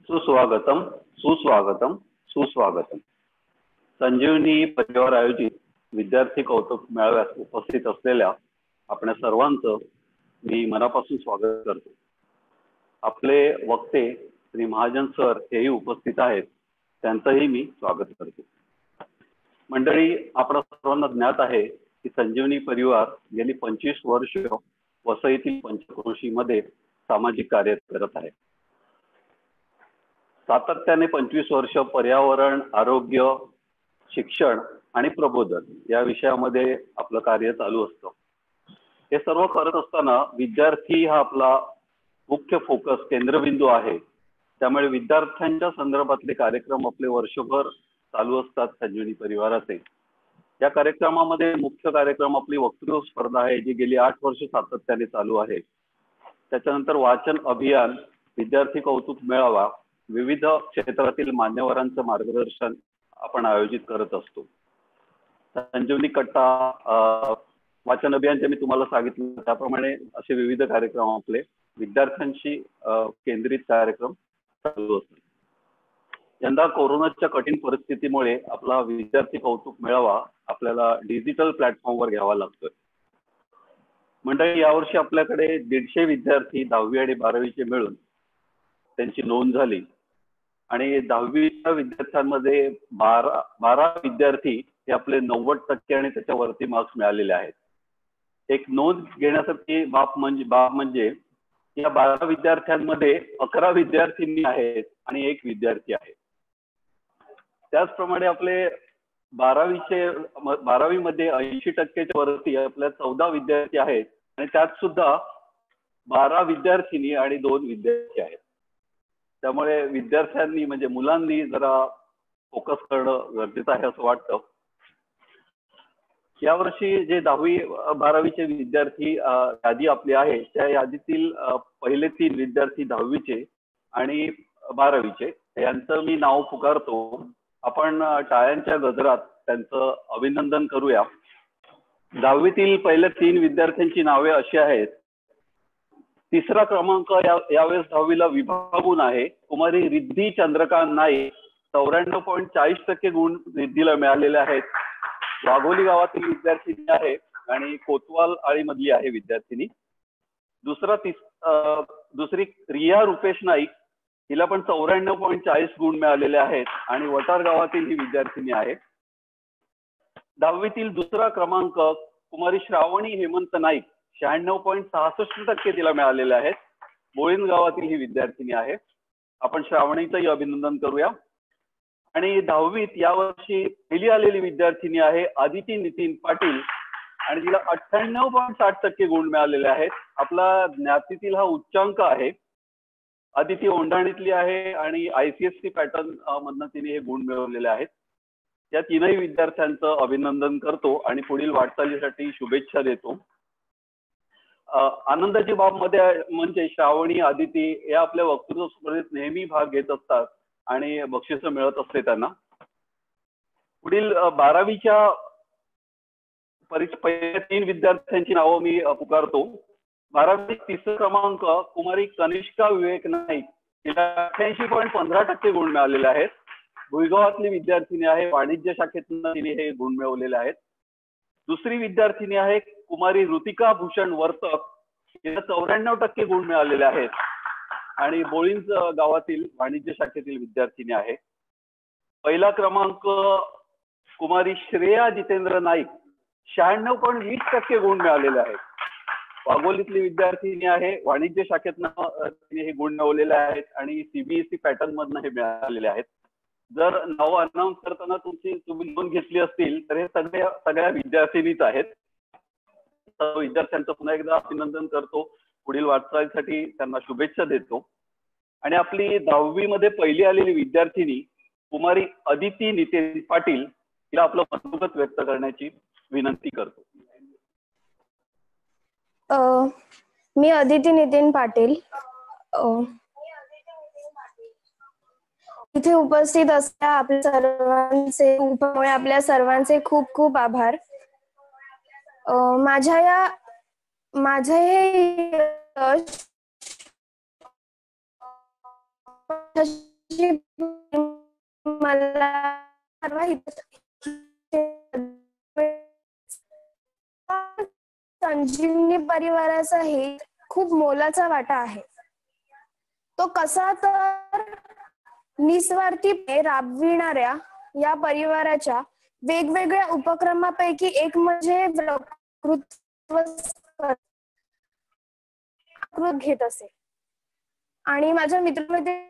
सुस्वागतम सुस्वागतम सुस्वागतम. संजीवनी परिवार आयोजित विद्यार्थी कौतुक मेळाव्यात उपस्थित असलेल्या आपल्या सर्वांचं मी मनापासून स्वागत करतो. आपले वक्ते श्री महाजन सर हेही उपस्थित आहेत, त्यांचंही मी स्वागत करतो. मंडळी, आपल्या सर्वांना ज्ञात आहे की संजीवनी परिवार गेली 25 वर्ष वसईतील पंचक्रोशीमध्ये सामाजिक कार्य करत आहे. सातत्याने 25 वर्ष पर्यावरण, आरोग्य, शिक्षण आणि प्रबोधन या विषयामध्ये आपलं कार्य चालू असतं. हे सर्व करत असताना विद्यार्थी हा आपला मुख्य फोकस, केंद्रबिंदू आहे. त्यामुळे विद्यार्थ्यांच्या संदर्भातले कार्यक्रम आपले वर्षभर चालू असतात संजीवनी परिवाराचे. या कार्यक्रमामध्ये मुख्य कार्यक्रम आपली वक्तृत्व स्पर्धा आहे, जी गेली 8 वर्ष सातत्याने चालू आहे. त्याच्यानंतर वाचन अभियान, विद्यार्थी कौतुक मेळावा, विविध क्षेत्रातील मान्यवरांचं मार्गदर्शन आपण आयोजित करत असतो. संजीवनी कट्टा, वाचन अभियान जे मी तुम्हाला सांगितलं त्याप्रमाणे असे विविध कार्यक्रम आपले विद्यार्थ्यांशी केंद्रित कार्यक्रम चालू असतात. यंदा कोरोनाच्या कठीण परिस्थितीमुळे आपला विद्यार्थी कौतुक मेळावा आपल्याला डिजिटल प्लॅटफॉर्मवर घ्यावा लागतोय. मंडळी, यावर्षी आपल्याकडे 150 विद्यार्थी 10वी आणि 12वीचे मिळून त्यांची नोंद झाली आणि 10वीच्या विद्यार्थ्यांमध्ये 12 विद्यार्थी हे आपले 90% आणि त्याच्यावरती मार्क्स मिळालेले आहेत. एक नोंद घेण्यासारखी बाब म्हणजे या 12 विद्यार्थ्यांमध्ये 11 विद्यार्थिनी आहेत आणि 1 विद्यार्थी आहे. त्याचप्रमाणे आपले 12वी मध्ये 80%च्या वरती आपल्या 14 विद्यार्थी आहेत आणि त्यात सुद्धा 12 विद्यार्थिनी आणि 2 विद्यार्थी आहेत. त्यामुळे विद्यार्थ्यांनी म्हणजे मुलांनी जरा फोकस करणं गरजेचं आहे असं वाटतं. यावर्षी जे 10वी 12वीचे विद्यार्थी यादी आपली आहे, त्या यादीतील पहिले 3 विद्यार्थी 10वीचे आणि 12वीचे यांचं मी नाव पुकारतो. आपण टाळ्यांच्या गजरात त्यांचं अभिनंदन करूया. 10वीतील पहिल्या 3 विद्यार्थ्यांची नावे अशी आहेत. तिसरा क्रमांक यावेळेस 10वीला विभागून आहे कुमारी रिद्धी चंद्रकांत नाईक. 94.40% गुण रिद्धीला मिळालेले आहेत. वाघोली गावातील विद्यार्थिनी आहे आणि कोतवाल आळीमधली आहे विद्यार्थिनी. दुसरी रिया रुपेश नाईक, हिला पण 94.40 गुण मिळालेले आहेत आणि वटार गावातील ही विद्यार्थिनी आहे. 10वीतील दुसरा क्रमांक कुमारी श्रावणी हेमंत नाईक, 96.66% तिला मिळालेले आहेत. बोळीन गावातील ही विद्यार्थिनी आहे. आपण श्रावणीचंही अभिनंदन करूया. आणि 10वीत यावर्षी पहिली आलेली विद्यार्थिनी आहे आदिती नितीन पाटील आणि तिला 98.60% गुण मिळालेले आहेत. आपला ज्ञातीतील हा उच्चांक आहे. आदिती ओंढाणीतली आहे आणि ICSE पॅटर्न मधनं तिने हे गुण मिळवलेले आहेत. या तीनही विद्यार्थ्यांचं अभिनंदन करतो आणि पुढील वाटचालीसाठी शुभेच्छा देतो. आनंदाची बाब मध्ये म्हणजे श्रावणी, आदिती या आपल्या वक्तृत्व स्पर्धेत नेहमी भाग घेत असतात आणि बक्षिसं मिळत असते त्यांना. पुढील 12वीच्या पहिल्या 3 विद्यार्थ्यांची नावं मी पुकारतो. 12वी तिसरा क्रमांक कुमारी कनिष्का विवेक नाईक, तिला 88.15% गुण मिळालेले आहेत. भुईगावातली विद्यार्थिनी आहे. वाणिज्य शाखेतून तिने हे गुण मिळवलेले आहेत. दुसरी विद्यार्थिनी आहे कुमारी ऋतिका भूषण वर्तक, तिला 94% गुण मिळालेले आहेत आणि बोळींज गावातील वाणिज्य शाखेतील विद्यार्थिनी आहे. पहिला क्रमांक कुमारी श्रेया जितेंद्र नाईक, 96.20% गुण मिळालेले आहेत. वाघोलीतली विद्यार्थिनी आहे. वाणिज्य शाखेतनं तिने हे गुण मिळवलेले आहेत आणि CBSE पॅटर्न मधनं हे मिळालेले आहेत. जर नाव अनाऊन्स करताना तुम्ही नोंद घेतली असतील तर हे सगळ्या विद्यार्थिनीच आहेत. विद्यार्थ्यांचं पुन्हा एकदा अभिनंदन करतो. पुढील वाटचालीसाठी त्यांना शुभेच्छा देतो. आणि आपली 10वी मध्ये पहिली आलेली विद्यार्थिनी कुमारी अदिती नितीन पाटील, तिला आपलं मनोगत व्यक्त करण्याची विनंती करतो. मी अदिती नितीन पाटील. इथे उपस्थित असलेल्या आपल्या सर्वांचे खूप खूप आभार. माझे हे यश माझी मला सर्व संजीवनी परिवाराचा हे खूप मोलाचा वाटा आहे. तो कसा तर निस्वार्थीपणे राबविणाऱ्या या परिवाराच्या वेगवेगळ्या उपक्रमापैकी एक म्हणजे वक्तृत्व घेत असे. आणि माझ्या मित्रमैत्रिणी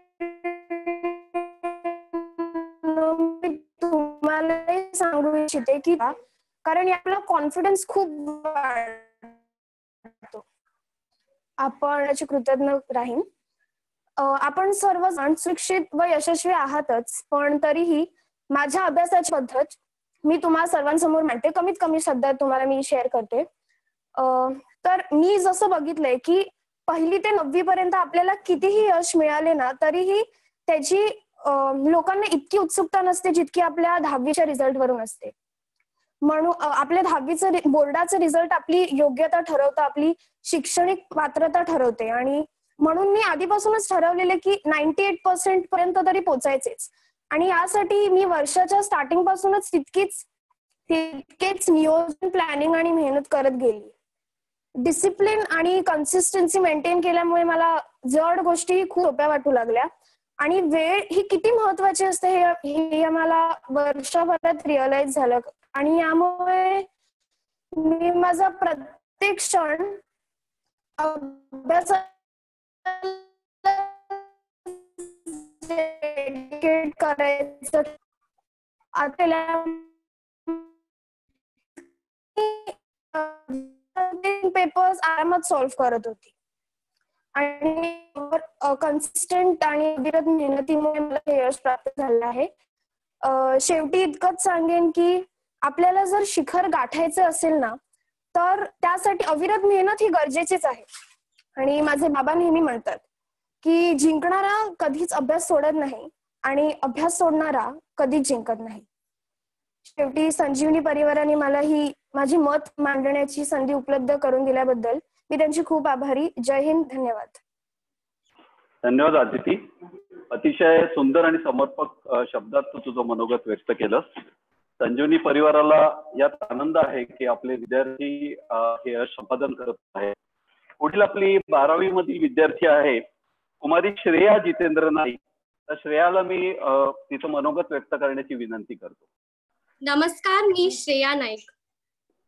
तुम्हाला सांगू इच्छिते की कारण आपला कॉन्फिडन्स खूप वाढतो. आपण याची कृतज्ञ राहीन. आपण सर्वजण सुशिक्षित व यशस्वी आहातच, पण तरीही माझ्या अभ्यासाची पद्धत मी तुम्हाला सर्वांसमोर मांडते. कमीत कमी शब्दात तुम्हाला मी शेअर करते. तर मी जसं बघितलंय की 1ली ते 9वी पर्यंत आपल्याला कितीही यश मिळाले ना तरीही त्याची लोकांना इतकी उत्सुकता नसते जितकी आपल्या 10वीच्या रिझल्ट वरून असते. म्हणून आपल्या 10वीचं बोर्डाचं रिझल्ट आपली योग्यता ठरवतं, आपली शैक्षणिक पात्रता ठरवते. आणि म्हणून मी आधीपासूनच ठरवलेले की 98% पर्यंत तरी पोचायचेच. आणि यासाठी मी वर्षाच्या स्टार्टिंग पासूनच तितकेच नियोजन, प्लॅनिंग आणि मेहनत करत गेली. डिसिप्लिन आणि कन्सिस्टन्सी मेंटेन केल्यामुळे मला जड गोष्टी खूप सोप्या वाटू लागल्या. आणि वेळ ही किती महत्वाची असते हे मला वर्षभरात रिअलाइज झालं. आणि यामुळे मी माझा प्रत्येक क्षण अभ्यासाला डेडिकेट करायचं. पेपर्स आरामात सॉल्व्ह करत होती. आणि कन्सिस्टंट आणि अविरत मेहनतीमुळे मला हे यश प्राप्त झालं आहे. शेवटी इतकंच सांगेन की आपल्याला जर शिखर गाठायचं असेल ना तर त्यासाठी अविरत मेहनत ही गरजेचीच आहे. आणि माझे बाबा नेहमी म्हणतात की जिंकणारा कधीच अभ्यास सोडत नाही आणि अभ्यास सोडणारा कधीच जिंकत नाही. शेवटी संजीवनी परिवाराने मला ही माझी मत मांडण्याची संधी उपलब्ध करून दिल्याबद्दल मी त्यांची खूप आभारी. जय हिंद. धन्यवाद. धन्यवाद आदिती. अतिशय सुंदर आणि समर्पक शब्दात तू तुझं मनोगत व्यक्त केलं. संजीवनी परिवाराला यात आनंद आहे की आपले विद्यार्थी हे यश संपादन करत आहे. पुढील आपली 12वी मधील विद्यार्थी आहे कुमारी श्रेया जितेंद्र नाईक. तर श्रेयाला मी तिचं मनोगत व्यक्त करण्याची विनंती करतो. नमस्कार, मी श्रेया नाईक.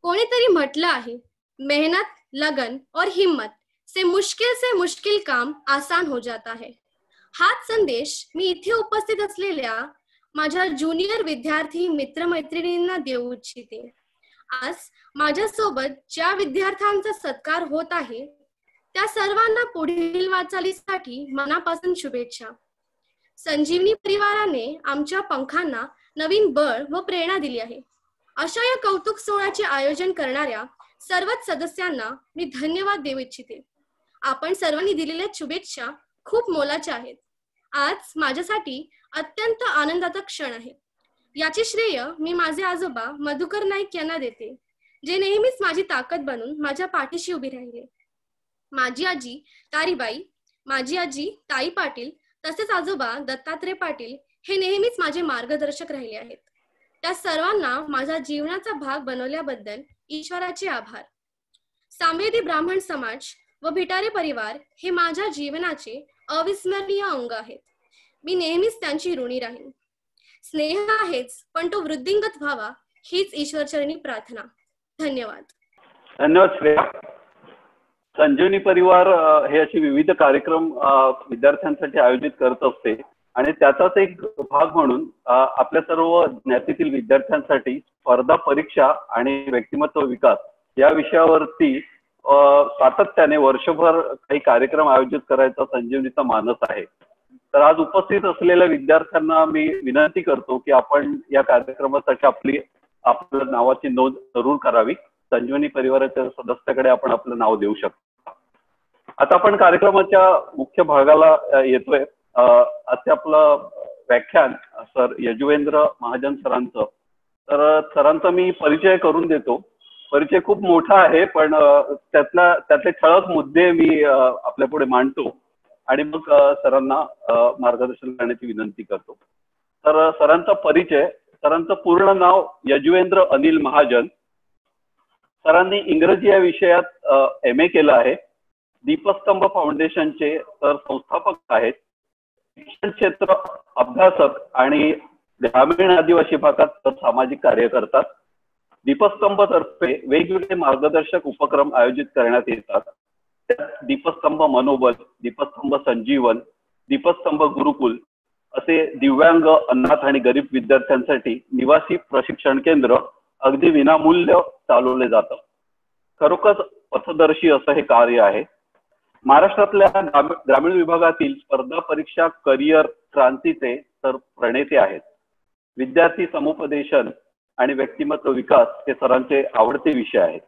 कोणीतरी म्हटलं आहे, मेहनत, लगन और हिम्मत से मुश्किल काम आसान हो जाता है. हाच संदेश मी इथे उपस्थित असलेल्या माझ्या ज्युनियर विद्यार्थी मित्रमैत्रिणींना देऊ इच्छिते. आज माझ्यासोबत ज्या विद्यार्थ्यांचा सत्कार होत आहे त्या सर्वांना पुढील वाटचालीसाठी मनापासून शुभेच्छा. संजीवनी परिवाराने आमच्या पंखांना नवीन बळ व प्रेरणा दिली आहे. अशा या कौतुक सोहळ्याचे आयोजन करणाऱ्या सर्वच सदस्यांना मी धन्यवाद देऊ इच्छिते. आपण सर्वांनी दिलेल्या शुभेच्छा खूप मोलाच्या आहेत. आज माझ्यासाठी अत्यंत आनंदाचा क्षण आहे. याचे श्रेय मी माझे आजोबा मधुकर नाईक यांना देते, जे नेहमीच माझी ताकद बनून माझ्या पाठीशी उभी राहिले. माझी आजी तारीबाई, माझी आजी ताई पाटील तसेच आजोबा दत्तात्रय पाटील हे नेहमीच माझे मार्गदर्शक राहिले आहेत. त्या सर्वांना माझा जीवनाचा भाग बनवल्याबद्दल ईश्वराचे आभार. सामवेदी ब्राह्मण समाज व भिटारे परिवार हे माझ्या जीवनाचे अविस्मरणीय अंग आहेत. मी नेहमीच त्यांची ऋणी राहीन. स्नेह आहेच, पण तो वृद्धिंगत व्हावा हीच ईश्वरचरणी प्रार्थना. धन्यवाद. धन्यवाद श्रेया. संजीवनी परिवार हे असे विविध कार्यक्रम विद्यार्थ्यांसाठी आयोजित करत असते आणि त्याचाच एक भाग म्हणून आपल्या सर्व ज्ञातीतील विद्यार्थ्यांसाठी स्पर्धा परीक्षा आणि व्यक्तिमत्व विकास या विषयावरती सातत्याने वर्षभर काही कार्यक्रम आयोजित करायचा संजीवनीचा मानस आहे. तर आज उपस्थित असलेल्या विद्यार्थ्यांना मी विनंती करतो की आपण या कार्यक्रमासाठी आपल्या नावाची नोंद जरूर करावी. संजीवनी परिवाराच्या सदस्याकडे आपण आपलं नाव देऊ शकतो. आता आपण कार्यक्रमाच्या मुख्य भागाला येतोय. असे आपलं व्याख्यान सर यजुवेंद्र महाजन सरांचं. तर सरांचा मी परिचय करून देतो. परिचय खूप मोठा आहे, पण त्यातले ठळक मुद्दे मी आपल्या पुढे मांडतो आणि मग सरांना मार्गदर्शन करण्याची विनंती करतो. तर सरांचा परिचय. सरांचं पूर्ण नाव यजुवेंद्र अनिल महाजन. सरांनी इंग्रजी या विषयात MA केलं आहे. दीपस्तंभ फाउंडेशनचे तर संस्थापक आहेत. शिक्षण क्षेत्र अभ्यासक आणि ग्रामीण आदिवासी भागात सामाजिक कार्य करतात. दीपस्तंभ तर्फे वेगवेगळे मार्गदर्शक उपक्रम आयोजित करण्यात येतात. त्यात दीपस्तंभ मनोबल, दीपस्तंभ संजीवन, दीपस्तंभ गुरुकुल असे दिव्यांग, अनाथ आणि गरीब विद्यार्थ्यांसाठी निवासी प्रशिक्षण केंद्र अगदी विनामूल्य चालवले जातं. खरोखर पथदर्शी असं हे कार्य आहे. महाराष्ट्रातल्या ग्रामीण विभागातील स्पर्धा परीक्षा करिअर क्रांतीचे तर प्रणेते आहेत. विद्यार्थी समुपदेशन आणि व्यक्तिमत्व विकास हे सरांचे आवडते विषय आहेत.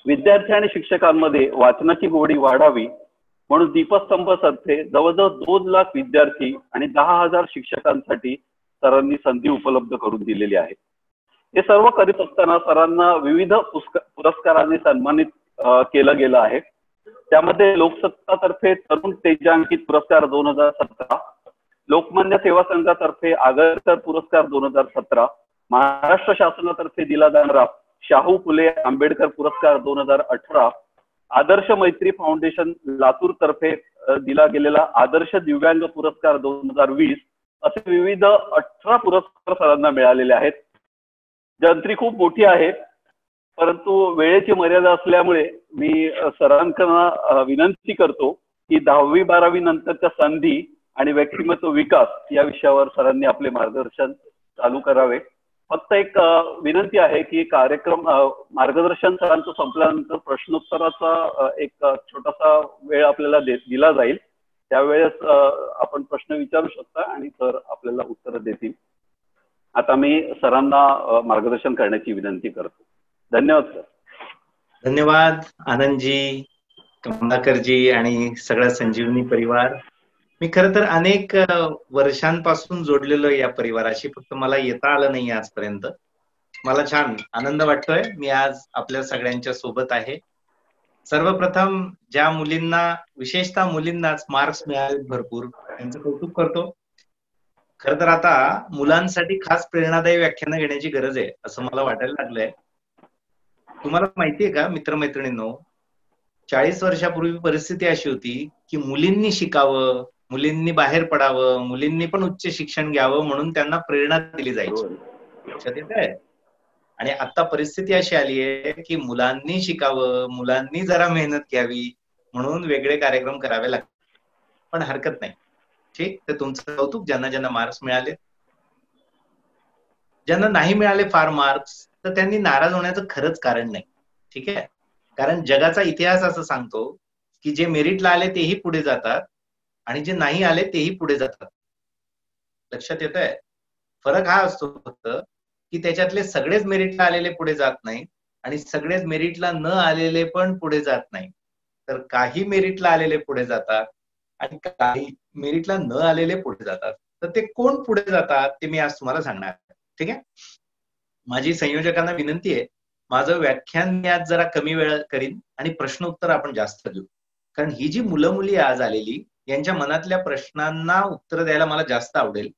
विद्यार्थी आणि शिक्षकांमध्ये वाचनाची गोडी वाढावी म्हणून दीपस्तंभ तर्फे जवळजवळ 2 लाख विद्यार्थी आणि 10,000 शिक्षकांसाठी सरांनी संधी उपलब्ध करून दिलेली आहे. हे सर्व करीत असताना सरांना विविध पुरस्कारांनी सन्मानित केलं गेलं आहे. त्यामध्ये लोकसत्तातर्फे तरुण तेजांकित पुरस्कार 2017, लोकमान्य सेवा संघातर्फे आगरकर पुरस्कार 2017, महाराष्ट्र शासनातर्फे दिला जाणारा शाहू फुले आंबेडकर पुरस्कार 2018, आदर्श मैत्री फाउंडेशन लातूर तर्फे दिला गेलेला आदर्श दिव्यांग पुरस्कार 2020 असे विविध 18 पुरस्कार सरांना मिळालेले आहेत. जंत्री खूप मोठी आहे, परंतु वेळेची मर्यादा असल्यामुळे मी सरांना विनंती करतो की 10वी 12वी नंतरच्या संधी आणि व्यक्तिमत्व विकास या विषयावर सरांनी आपले मार्गदर्शन चालू करावे. फक्त एक विनंती आहे की कार्यक्रम मार्गदर्शन सरांचं संपल्यानंतर प्रश्नोत्तराचा एक छोटासा वेळ आपल्याला दिला जाईल. त्यावेळेस आपण प्रश्न विचारू शकता आणि सर आपल्याला उत्तर देतील. आता मी सरांना मार्गदर्शन करण्याची विनंती करतो. धन्यवाद सर. धन्यवाद आनंदजी, कमलाकरजी आणि सगळा संजीवनी परिवार. मी खरं तर अनेक वर्षांपासून जोडलेलो या परिवाराशी, फक्त मला येता आलं नाही आजपर्यंत. मला छान आनंद वाटतोय. मी आज आपल्या सगळ्यांच्या सोबत आहे. सर्वप्रथम ज्या मुलींना, विशेषतः मुलींनाच मार्क्स मिळाले भरपूर, त्यांचं कौतुक करतो. खरं तर आता मुलांसाठी खास प्रेरणादायी व्याख्यानं घेण्याची गरज आहे असं मला वाटायला लागलंय. तुम्हाला माहितीये का मित्रमैत्रिणींनो, 40 वर्षापूर्वी परिस्थिती अशी होती की मुलींनी शिकावं, मुलींनी बाहेर पडावं, मुलींनी पण उच्च शिक्षण घ्यावं म्हणून त्यांना प्रेरणा दिली जायची. लक्षात येत आहे? आणि आता परिस्थिती अशी आली आहे की मुलांनी शिकावं, मुलांनी जरा मेहनत घ्यावी म्हणून वेगळे कार्यक्रम करावे लागतात. पण हरकत नाही, ठीक. तर तुमचं कौतुक ज्यांना ज्यांना मार्क्स मिळाले. ज्यांना नाही मिळाले फार मार्क्स, तर त्यांनी नाराज होण्याचं खरंच कारण नाही, ठीक आहे. कारण जगाचा इतिहास असं सांगतो की जे मेरिटला आले तेही पुढे जातात आणि जे नाही आले तेही पुढे जातात. लक्षात येत आहे? फरक हा असतो फक्त की त्याच्यातले सगळेच मेरिटला आलेले पुढे जात नाही आणि सगळेच मेरिटला न आलेले पण पुढे जात नाही. तर काही मेरिटला आलेले पुढे जातात आणि काही मेरिटला न आलेले पुढे जातात. तर ते कोण पुढे जातात ते मी आज तुम्हाला सांगणार, ठीक आहे. माझी संयोजकांना विनंती आहे, माझं व्याख्यान मी आज जरा कमी वेळ करीन आणि प्रश्न उत्तर आपण जास्त देऊ. कारण ही जी मुलं मुली आज आलेली, यांच्या मनातल्या प्रश्नांना उत्तर द्यायला मला जास्त आवडेल.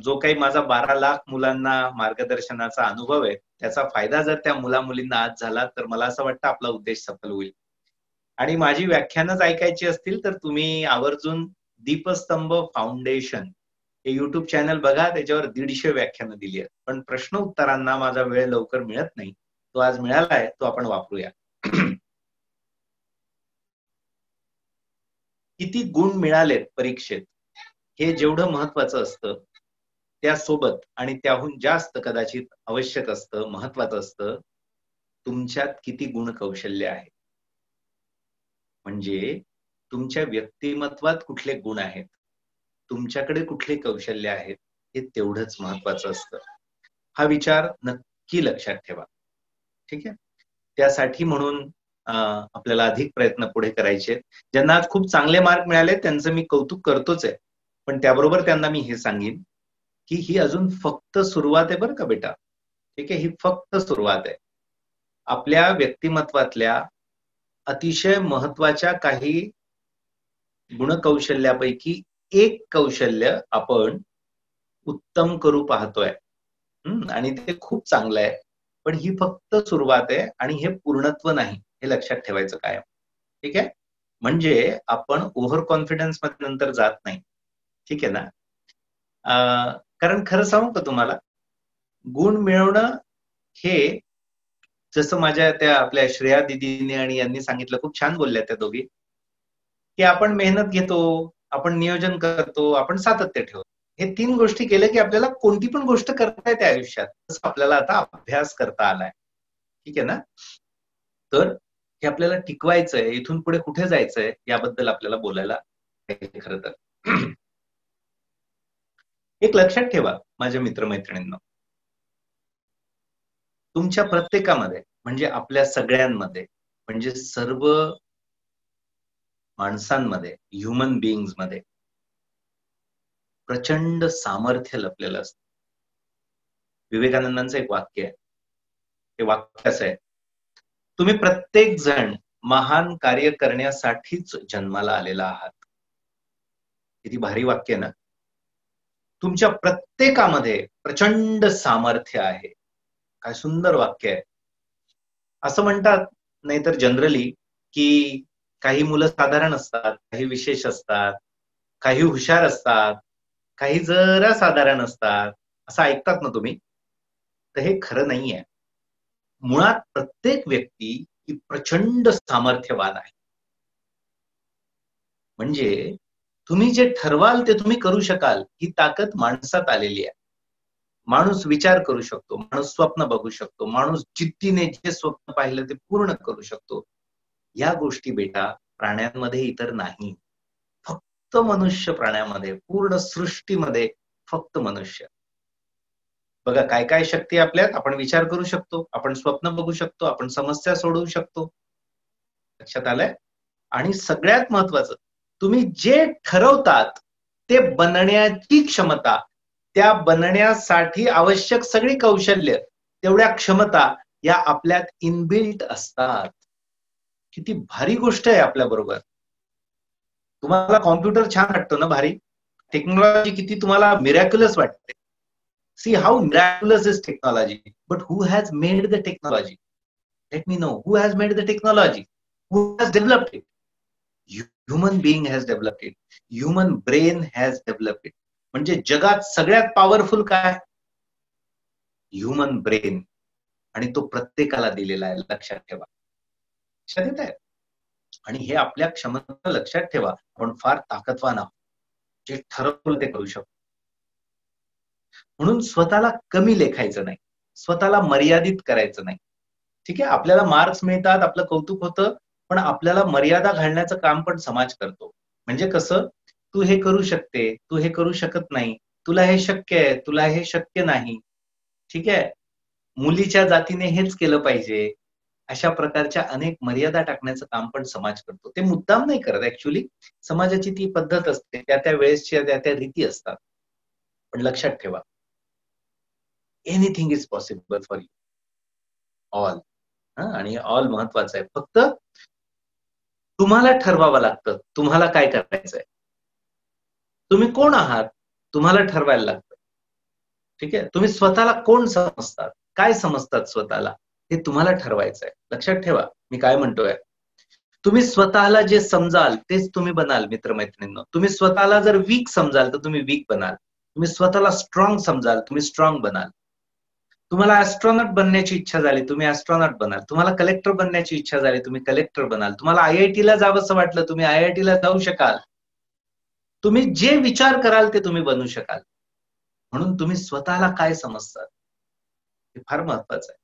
जो काही माझा 12 लाख मुलांना मार्गदर्शनाचा अनुभव आहे, त्याचा फायदा जर त्या मुला मुलींना आज झाला तर मला असं वाटतं आपला उद्देश सफल होईल. आणि माझी व्याख्यानच ऐकायची असतील तर तुम्ही आवर्जून दीपस्तंभ फाउंडेशन हे युट्यूब चॅनल बघा, त्याच्यावर 150 व्याख्यानं दिली आहेत. पण प्रश्न उत्तरांना माझा वेळ लवकर मिळत नाही, तो आज मिळाला आहे, तो आपण वापरूया. किती गुण मिळालेत परीक्षेत हे जेवढं महत्वाचं असतं, त्यासोबत आणि त्याहून जास्त कदाचित आवश्यक असतं, महत्वाचं असतं, तुमच्यात किती गुण कौशल्य आहे. म्हणजे तुमच्या व्यक्तिमत्वात कुठले गुण आहेत, तुमच्याकडे कुठले कौशल्य आहेत, हे तेवढंच महत्वाचं असतं. हा विचार नक्की लक्षात ठेवा, ठीक आहे. त्यासाठी म्हणून आपल्याला अधिक प्रयत्न पुढे करायचे. ज्यांना आज खूप चांगले मार्क मिळाले त्यांचं मी कौतुक करतोच आहे, पण त्याबरोबर त्यांना मी हे सांगेन की ही अजून फक्त सुरुवात आहे बरं का बेटा, ठीक आहे. ही फक्त सुरुवात आहे. आपल्या व्यक्तिमत्वातल्या अतिशय महत्वाच्या काही गुणकौशल्यापैकी एक कौशल्य आपण उत्तम करू पाहतोय. आणि ते खूप चांगलं आहे, पण ही फक्त सुरुवात आहे आणि हे पूर्णत्व नाही, हे लक्षात ठेवायचं कायम. ठीक आहे. म्हणजे आपण ओव्हर कॉन्फिडन्स मध्ये नंतर जात नाही. ठीक आहे ना. कारण खरं सांगू का तुम्हाला, गुण मिळवणं हे, जसं माझ्या त्या आपल्या श्रेया दिदीने आणि यांनी सांगितलं, खूप छान बोलल्या त्या दोघी, की आपण मेहनत घेतो, आपण नियोजन करतो, आपण सातत्य ठेवतो. हे 3 गोष्टी केल्या की आपल्याला कोणती पण गोष्ट करता येते आयुष्यात. तसं आपल्याला आता अभ्यास करता आलाय. ठीक आहे ना. तर हे आपल्याला टिकवायचंय, इथून पुढे कुठे जायचंय याबद्दल आपल्याला बोलायला पाहिजे खरं तर. एक लक्षात ठेवा माझ्या मित्रमैत्रिणींनो, तुमच्या प्रत्येकामध्ये, म्हणजे आपल्या सगळ्यांमध्ये, म्हणजे सर्व माणसांमध्ये, ह्युमन बिईंग्स मध्ये प्रचंड सामर्थ्य लपलेलं असतं. विवेकानंदांचं एक वाक्य आहे. ते वाक्य असं आहे, तुम्ही प्रत्येक जण महान कार्य करण्यासाठीच जन्माला आलेला आहात. किती भारी वाक्य ना. तुमच्या प्रत्येकामध्ये प्रचंड सामर्थ्य आहे. काय सुंदर वाक्य आहे. असं म्हणतात, नाहीतर जनरली, की काही मुलं साधारण असतात, काही विशेष असतात, काही हुशार असतात, काही जरा साधारण असतात, असं ऐकतात ना तुम्ही. तर हे खरं नाहीये. मुळात प्रत्येक व्यक्ती ही प्रचंड सामर्थ्यवान आहे. म्हणजे तुम्ही जे ठरवाल ते तुम्ही करू शकाल, ही ताकद माणसात आलेली आहे. माणूस विचार करू शकतो, माणूस स्वप्न बघू शकतो, माणूस जिद्दीने जे स्वप्न पाहिलं ते पूर्ण करू शकतो. या गोष्टी बेटा प्राण्यांमध्ये इतर नाही, फक्त मनुष्य प्राण्यामध्ये, पूर्ण सृष्टीमध्ये फक्त मनुष्य. बघा काय काय शक्ती आपल्यात. आपण विचार करू शकतो, आपण स्वप्न बघू शकतो, आपण समस्या सोडवू शकतो. लक्षात आलंय. आणि सगळ्यात महत्वाचं, तुम्ही जे ठरवतात ते बनण्याची क्षमता, त्या बनण्यासाठी आवश्यक सगळी कौशल्य, तेवढ्या क्षमता या आपल्यात इनबिल्ट असतात. किती भारी गोष्ट आहे आपल्या बरोबर. तुम्हाला कॉम्प्युटर छान वाटतो ना, भारी. टेक्नॉलॉजी किती तुम्हाला मिरॅक्युलस वाटते. See how miraculous is technology, but who has made the technology? Let me know. Who has made the technology? Who has developed it? Human being has developed it. Human brain has developed it. म्हणजे जगात सगळ्यात powerful काय? Human brain. आणि तो प्रत्येकाला दिलेला आहे, लक्षात ठेवा. लक्षात येत आहे. आणि हे आपल्या क्षमता लक्षात ठेवा. आपण फार ताकदवान आहोत. जे ठरवलं ते करू शकतो. म्हणून स्वतःला कमी लेखायचं नाही, स्वतःला मर्यादित करायचं नाही. ठीक आहे. आपल्याला मार्क्स मिळतात, आपलं कौतुक होतं, पण आपल्याला मर्यादा घालण्याचं काम पण समाज करतो. म्हणजे कसं, तू हे करू शकते, तू हे करू शकत नाही, तुला हे शक्य आहे, तुला हे शक्य नाही. ठीक आहे. मुलीच्या जातीने हेच केलं पाहिजे, अशा प्रकारच्या अनेक मर्यादा टाकण्याचं काम पण समाज करतो. ते मुद्दाम नाही करत, ऍक्च्युली समाजाची ती पद्धत असते, त्या त्या वेळेसच्या त्या त्या रीती असतात. पण लक्षात ठेवा, anything is possible for you all. आणि ऑल महत्वाचं आहे. फक्त तुम्हाला ठरवावं लागतं तुम्हाला काय करायचंय. तुम्ही कोण आहात तुम्हाला ठरवायला लागतं. ठीक आहे. तुम्ही स्वतःला कोण समजतात, काय समजतात स्वतःला, हे तुम्हाला ठरवायचंय. लक्षात ठेवा मी काय म्हणतोय. तुम्ही स्वतःला जे समजाल तेच तुम्ही बनाल मित्रमैत्रिणींनो. तुम्ही स्वतःला जर वीक समजाल तर तुम्ही वीक बनाल. तुम्ही स्वतःला स्ट्रॉंग समजाल तुम्ही स्ट्रॉंग बनाल. तुम्हाला ऍस्ट्रॉनॉट बनण्याची इच्छा झाली तुम्ही ऍस्ट्रॉनॉट बनाल. तुम्हाला कलेक्टर बनण्याची इच्छा झाली तुम्ही कलेक्टर बनाल. तुम्हाला IIT ला जावंसं वाटलं तुम्ही IIT ला जाऊ शकाल. तुम्ही जे विचार कराल ते तुम्ही बनू शकाल. म्हणून तुम्ही स्वतःला काय समजतात हे फार महत्वाचं आहे.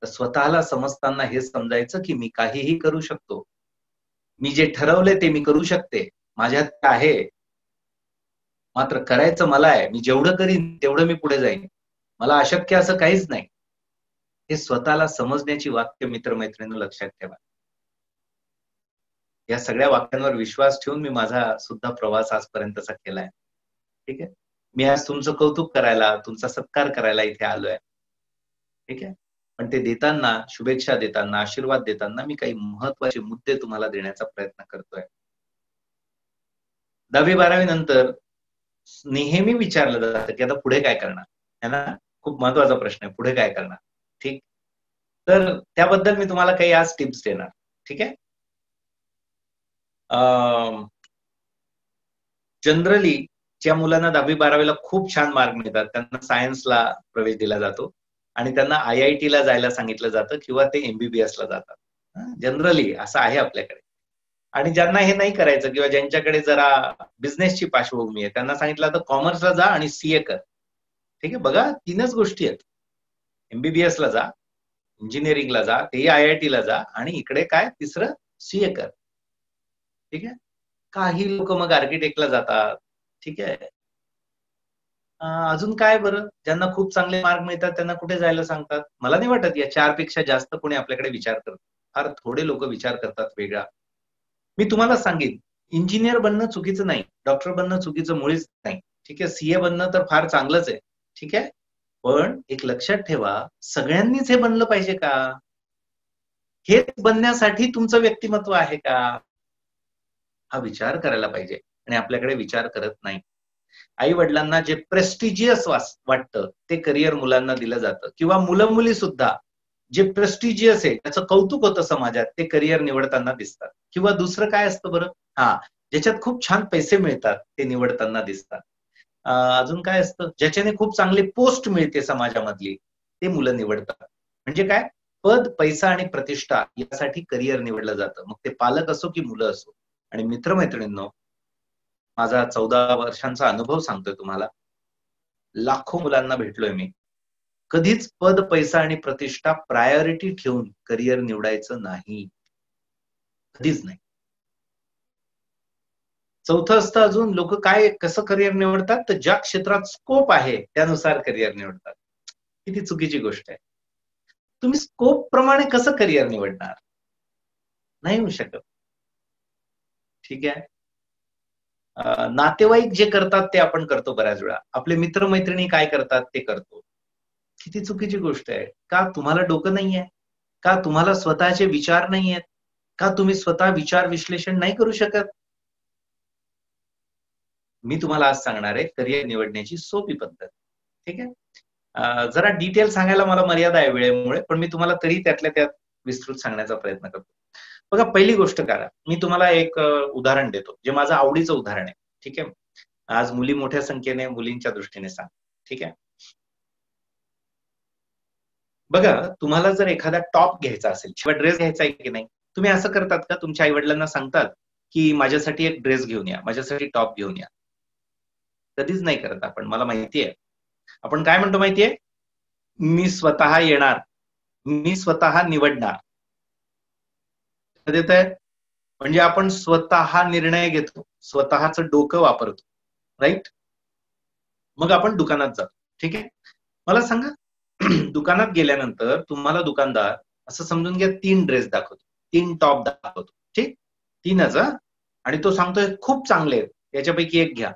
तर स्वतःला समजताना हे समजायचं की मी काहीही करू शकतो. मी जे ठरवले ते मी करू शकते. माझ्यात आहे, मात्र करायचं मला आहे. मी जेवढं करीन तेवढं मी पुढे जाईन. मला अशक्य असं काहीच नाही. हे स्वतःला समजण्याची वाक्य मित्रमैत्रिणींनो लक्षात ठेवा. या सगळ्या वाक्यांवर विश्वास ठेवून मी माझा सुद्धा प्रवास आजपर्यंतचा केलाय. ठीक आहे. मी आज तुमचं कौतुक करायला, तुमचा सत्कार करायला इथे आलोय. ठीक आहे. पण ते देताना, शुभेच्छा देताना, आशीर्वाद देताना मी काही महत्वाचे मुद्दे तुम्हाला देण्याचा प्रयत्न करतोय. 10वी-12वी नंतर नेहमी विचारलं जातं की आता पुढे काय करणार, है ना? खूप महत्वाचा प्रश्न आहे, पुढे काय करणार. ठीक, तर त्याबद्दल मी तुम्हाला काही आज टिप्स देणार. ठीक आहे. जनरली ज्या मुलांना 10वी-12वीला खूप छान मार्क मिळतात त्यांना सायन्सला प्रवेश दिला जातो आणि त्यांना IIT ला जायला सांगितलं जातं किंवा ते MBBS ला जातात. जनरली असं आहे आपल्याकडे. आणि ज्यांना हे नाही करायचं किंवा ज्यांच्याकडे जरा बिझनेसची पार्श्वभूमी आहे त्यांना सांगितलं जातं कॉमर्सला जा आणि CA कर. ठीक आहे. बघा 3च गोष्टी आहेत. MBBS ला जा, इंजिनिअरिंगला जा, तेही IIT ला जा आणि इकडे काय तिसरं CA कर. ठीक आहे. काही लोक मग आर्किटेक्टला जातात. ठीक आहे. अजून काय बरं, ज्यांना खूप चांगले मार्क मिळतात त्यांना कुठे जायला सांगतात? मला नाही वाटत या 4 पेक्षा जास्त कोणी आपल्याकडे विचार करतात. फार थोडे लोक विचार करतात वेगळा. मी तुम्हाला सांगेन, इंजिनियर बनणं चुकीचं नाही, डॉक्टर बनणं चुकीचं मुळीच नाही. ठीक आहे. CA बनणं तर फार चांगलंच आहे. ठीक आहे. पण एक लक्षात ठेवा, सगळ्यांनीच हे बनलं पाहिजे का? हेच बनण्यासाठी तुमचं व्यक्तिमत्व आहे का? हा विचार करायला पाहिजे आणि आपल्याकडे विचार करत नाही. आई वडिलांना जे प्रेस्टिजियस वाटतं ते करिअर मुलांना दिलं जातं किंवा मुलं मुली सुद्धा जे प्रेस्टिजियस आहे त्याचं कौतुक होतं समाजात ते करिअर निवडताना दिसतात. किंवा दुसरं काय असतं बरं, ज्याच्यात खूप छान पैसे मिळतात ते निवडताना दिसतात. अजून काय असतं, ज्याच्याने खूप चांगली पोस्ट मिळते समाजामधली ते मुलं निवडतात. म्हणजे काय, पद, पैसा आणि प्रतिष्ठा यासाठी करिअर निवडलं जातं. मग ते पालक असो की मुलं असो. आणि मित्रमैत्रिणींनो, माझा 14 वर्षांचा अनुभव सांगतोय तुम्हाला. लाखो मुलांना भेटलोय मी. कधीच पद, पैसा आणि प्रतिष्ठा प्रायोरिटी ठेवून करिअर निवडायचं नाही. कधीच नाही. चौथं असतं अजून, लोक काय कसं करिअर निवडतात, तर ज्या क्षेत्रात स्कोप आहे त्यानुसार करिअर निवडतात. किती चुकीची गोष्ट आहे. तुम्ही स्कोप प्रमाणे कसं करिअर निवडणार? नाही होऊ शकत. ठीक आहे. नातेवाईक जे करतात ते आपण करतो बऱ्याच वेळा. आपले मित्रमैत्रिणी काय करतात ते करतो. किती चुकीची गोष्ट आहे. का तुम्हाला डोकं नाहीये? का तुम्हाला स्वतःचे विचार नाही आहेत? का तुम्ही स्वतः विचार विश्लेषण नाही करू शकत? मी तुम्हाला आज सांगणार आहे करिअर निवडण्याची सोपी पद्धत. ठीक आहे. जरा डिटेल सांगायला मला मर्यादा आहे वेळेमुळे, पण मी तुम्हाला तरी त्यातल्या त्यात विस्तृत सांगण्याचा प्रयत्न करतो. बघा, पहिली गोष्ट करा, मी तुम्हाला एक उदाहरण देतो जे माझं आवडीचं उदाहरण आहे. ठीक आहे. आज मुली मोठ्या संख्येने मुलींच्या दृष्टीने सांग. ठीक आहे. बघा, तुम्हाला जर एखादा टॉप घ्यायचा असेल किंवा ड्रेस घ्यायचा आहे की नाही, तुम्ही असं करतात का, तुमच्या आई वडिलांना सांगतात की माझ्यासाठी एक ड्रेस घेऊन या, माझ्यासाठी टॉप घेऊन या? कधीच नाही करत आपण. मला माहितीये. आपण काय म्हणतो माहितीये, मी स्वतः येणार, मी स्वतः निवडणार. देत आहे म्हणजे आपण स्वतः निर्णय घेतो, स्वतःचं डोकं वापरतो. राईट. मग आपण दुकानात जातो. ठीक आहे. मला सांगा, दुकानात गेल्यानंतर तुम्हाला दुकानदार असं समजून घ्या 3 ड्रेस दाखवतो, 3 टॉप दाखवतो. ठीक, 3च. आणि तो सांगतोय खूप चांगले आहेत, याच्यापैकी एक घ्या.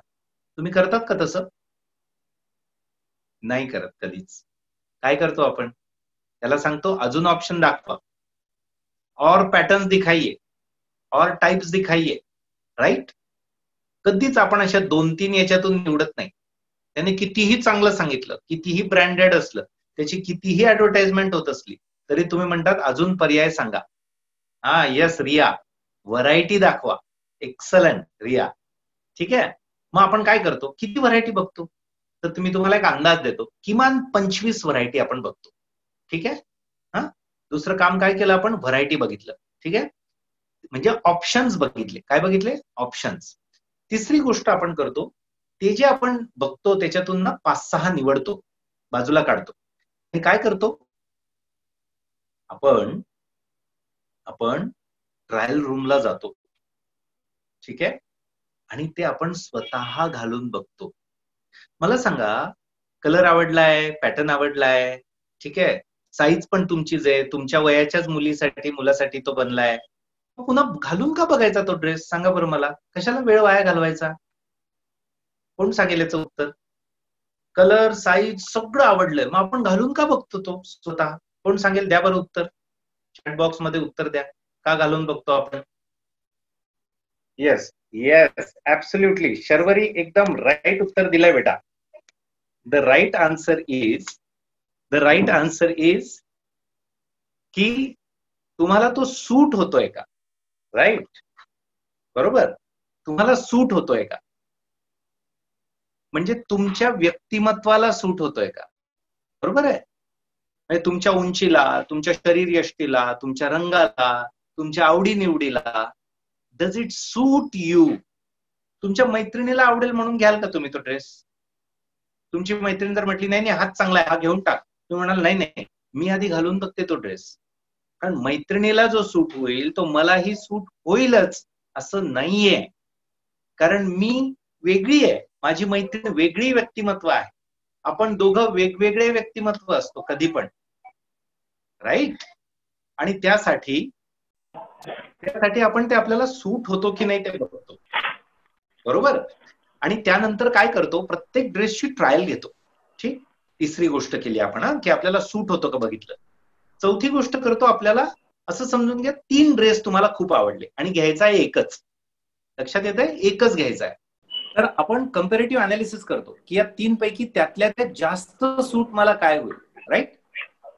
तुम्ही करतात का तसं? नाही करत कधीच. काय करतो आपण? त्याला सांगतो अजून ऑप्शन दाखवा, और पॅटर्न्स दिखाइए, और टाइप्स दिखाइए. राईट. कधीच आपण अशा 2-3 याच्यातून निवडत नाही. त्याने कितीही चांगलं सांगितलं, कितीही ब्रँडेड असलं, त्याची कितीही ऍडव्हर्टाइजमेंट होत असली तरी तुम्ही म्हणतात अजून पर्याय सांगा. येस रिया, व्हरायटी दाखवा. एक्सलंट रिया. ठीक आहे. मग आपण काय करतो, किती व्हरायटी बघतो? तर तुम्हाला एक अंदाज देतो, किमान 25 व्हरायटी आपण बघतो. ठीक आहे. दुसरं काम काय केलं आपण? व्हरायटी बघितलं. ठीक आहे. म्हणजे ऑप्शन्स बघितले. काय बघितले? ऑप्शन्स. तिसरी गोष्ट आपण करतो, ते जे आपण बघतो त्याच्यातून ना 5-6 निवडतो, बाजूला काढतो. आणि काय करतो आपण ट्रायल रूमला जातो. ठीक आहे. आणि ते आपण स्वतः घालून बघतो. मला सांगा, कलर आवडलाय, पॅटर्न आवडलाय, ठीक आहे, साईज पण तुमचीच आहे, तुमच्या वयाच्याच मुलीसाठी मुलासाठी तो बनलाय, पुन्हा घालून का बघायचा तो ड्रेस? सांगा बरं मला. कशाला वेळ वाया घालवायचा? कोण सांगेल याचं उत्तर? कलर, साईज सगळं आवडलंय, मग आपण घालून का बघतो तो स्वतः? कोण सांगेल? द्या बरं उत्तर. चॅट बॉक्स मध्ये उत्तर द्या. का घालून बघतो आपण? Yes, yes, absolutely. शर्वरी एकदम राईट उत्तर दिलंय बेटा. द राईट आन्सर इज की तुम्हाला तो सूट होतोय का. राईट, बरोबर. तुम्हाला सूट होतोय का, म्हणजे तुमच्या व्यक्तिमत्वाला सूट होतोय का. बरोबर आहे. म्हणजे तुमच्या उंचीला, तुमच्या शरीर यष्टीला, तुमच्या रंगाला, तुमच्या आवडीनिवडीला. Does it suit you. तुमच्या मैत्रिणीला आवडेल म्हणून घ्याल का तुम्ही तो ड्रेस. तुमची मैत्रीण जर म्हटली नाही नाही हाच चांगला आहे, हा घेऊन टाक, तुम्ही म्हणाल नाही नाही मी आधी घालून बघते तो ड्रेस. कारण मैत्रिणीला जो सूट होईल तो मलाही सूट होईलच असं नाहीये. कारण मी वेगळी आहे, माझी मैत्रीण वेगळी व्यक्तिमत्व आहे. आपण दोघं वेगवेगळे व्यक्तिमत्व असतो कधी पण. राईट. आणि त्यासाठी आपण ते आपल्याला सूट होतो की नाही ते बघतो. बरोबर. आणि त्यानंतर काय करतो, प्रत्येक ड्रेसची ट्रायल घेतो. ठीक. तिसरी गोष्ट केली आपण की आपल्याला सूट होतो का बघितलं. चौथी गोष्ट करतो, आपल्याला असं समजून घ्या 3 ड्रेस तुम्हाला खूप आवडले आणि घ्यायचा आहे एकच. लक्षात येत आहे, एकच घ्यायचा आहे. तर आपण कम्पॅरेटिव्ह अनालिसिस करतो की या 3 पैकी त्यातल्या त्या जास्त सूट मला काय होईल. राईट.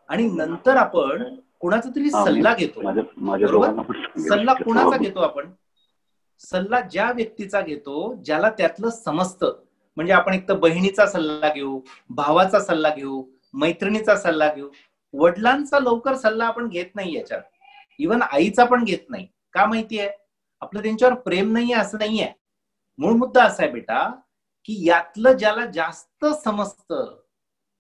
आणि नंतर आपण कोणाचा तरी सल्ला घेतो. बरोबर. सल्ला कोणाचा घेतो आपण. सल्ला ज्या व्यक्तीचा घेतो ज्याला त्यातलं समजतं. म्हणजे आपण एक तर बहिणीचा सल्ला घेऊ, भावाचा सल्ला घेऊ, मैत्रिणीचा सल्ला घेऊ. वडिलांचा लवकर सल्ला आपण घेत नाही याच्यात. इव्हन आईचा पण घेत नाही. का माहितीये, आपलं त्यांच्यावर प्रेम नाहीये असं नाहीये. मूळ मुद्दा असा आहे बेटा की यातलं ज्याला जास्त समजतं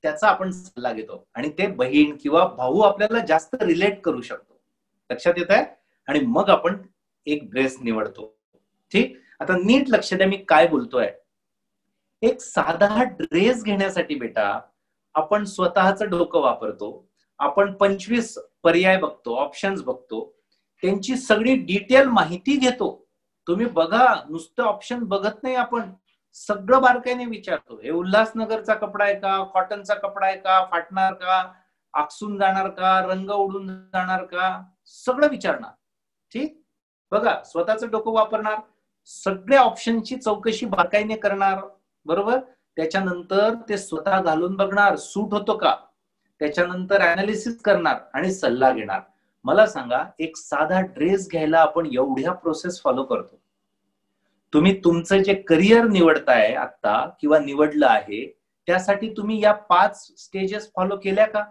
त्याचा आपण सल्ला घेतो. आणि ते बहीण किंवा भाऊ आपल्याला जास्त रिलेट करू शकतो. लक्षात येत आहे. आणि मग आपण एक ड्रेस निवडतो. ठीक. आता नीट लक्ष द्या मी काय बोलतोय. एक साधा ड्रेस घेण्यासाठी बेटा आपण स्वतःचं डोकं वापरतो. आपण 25 पर्याय बघतो, ऑप्शन्स बघतो, त्यांची सगळी डिटेल माहिती घेतो. तुम्ही बघा, नुसतं ऑप्शन बघत नाही आपण, सगळं बारकाईने विचारतो. हे उल्हासनगरचा कपडा आहे का, कॉटनचा कपडा आहे का, फाटणार का, आकसून जाणार का, रंग उडून जाणार का, सगळं विचारणार. ठीक. बघा, स्वतःचं डोकं वापरणार, सगळ्या ऑप्शनची चौकशी बारकाईने करणार. बरोबर. त्याच्यानंतर ते स्वतः घालून बघणार, सूट होतो का. त्याच्यानंतर अनालिसिस करणार आणि सल्ला घेणार. मला सांगा, एक साधा ड्रेस घ्यायला आपण एवढ्या प्रोसेस फॉलो करतो. तुम्ही तुमचं जे करिअर निवडताय आता किंवा निवडलं आहे त्यासाठी तुम्ही या 5 स्टेजेस फॉलो केल्या का.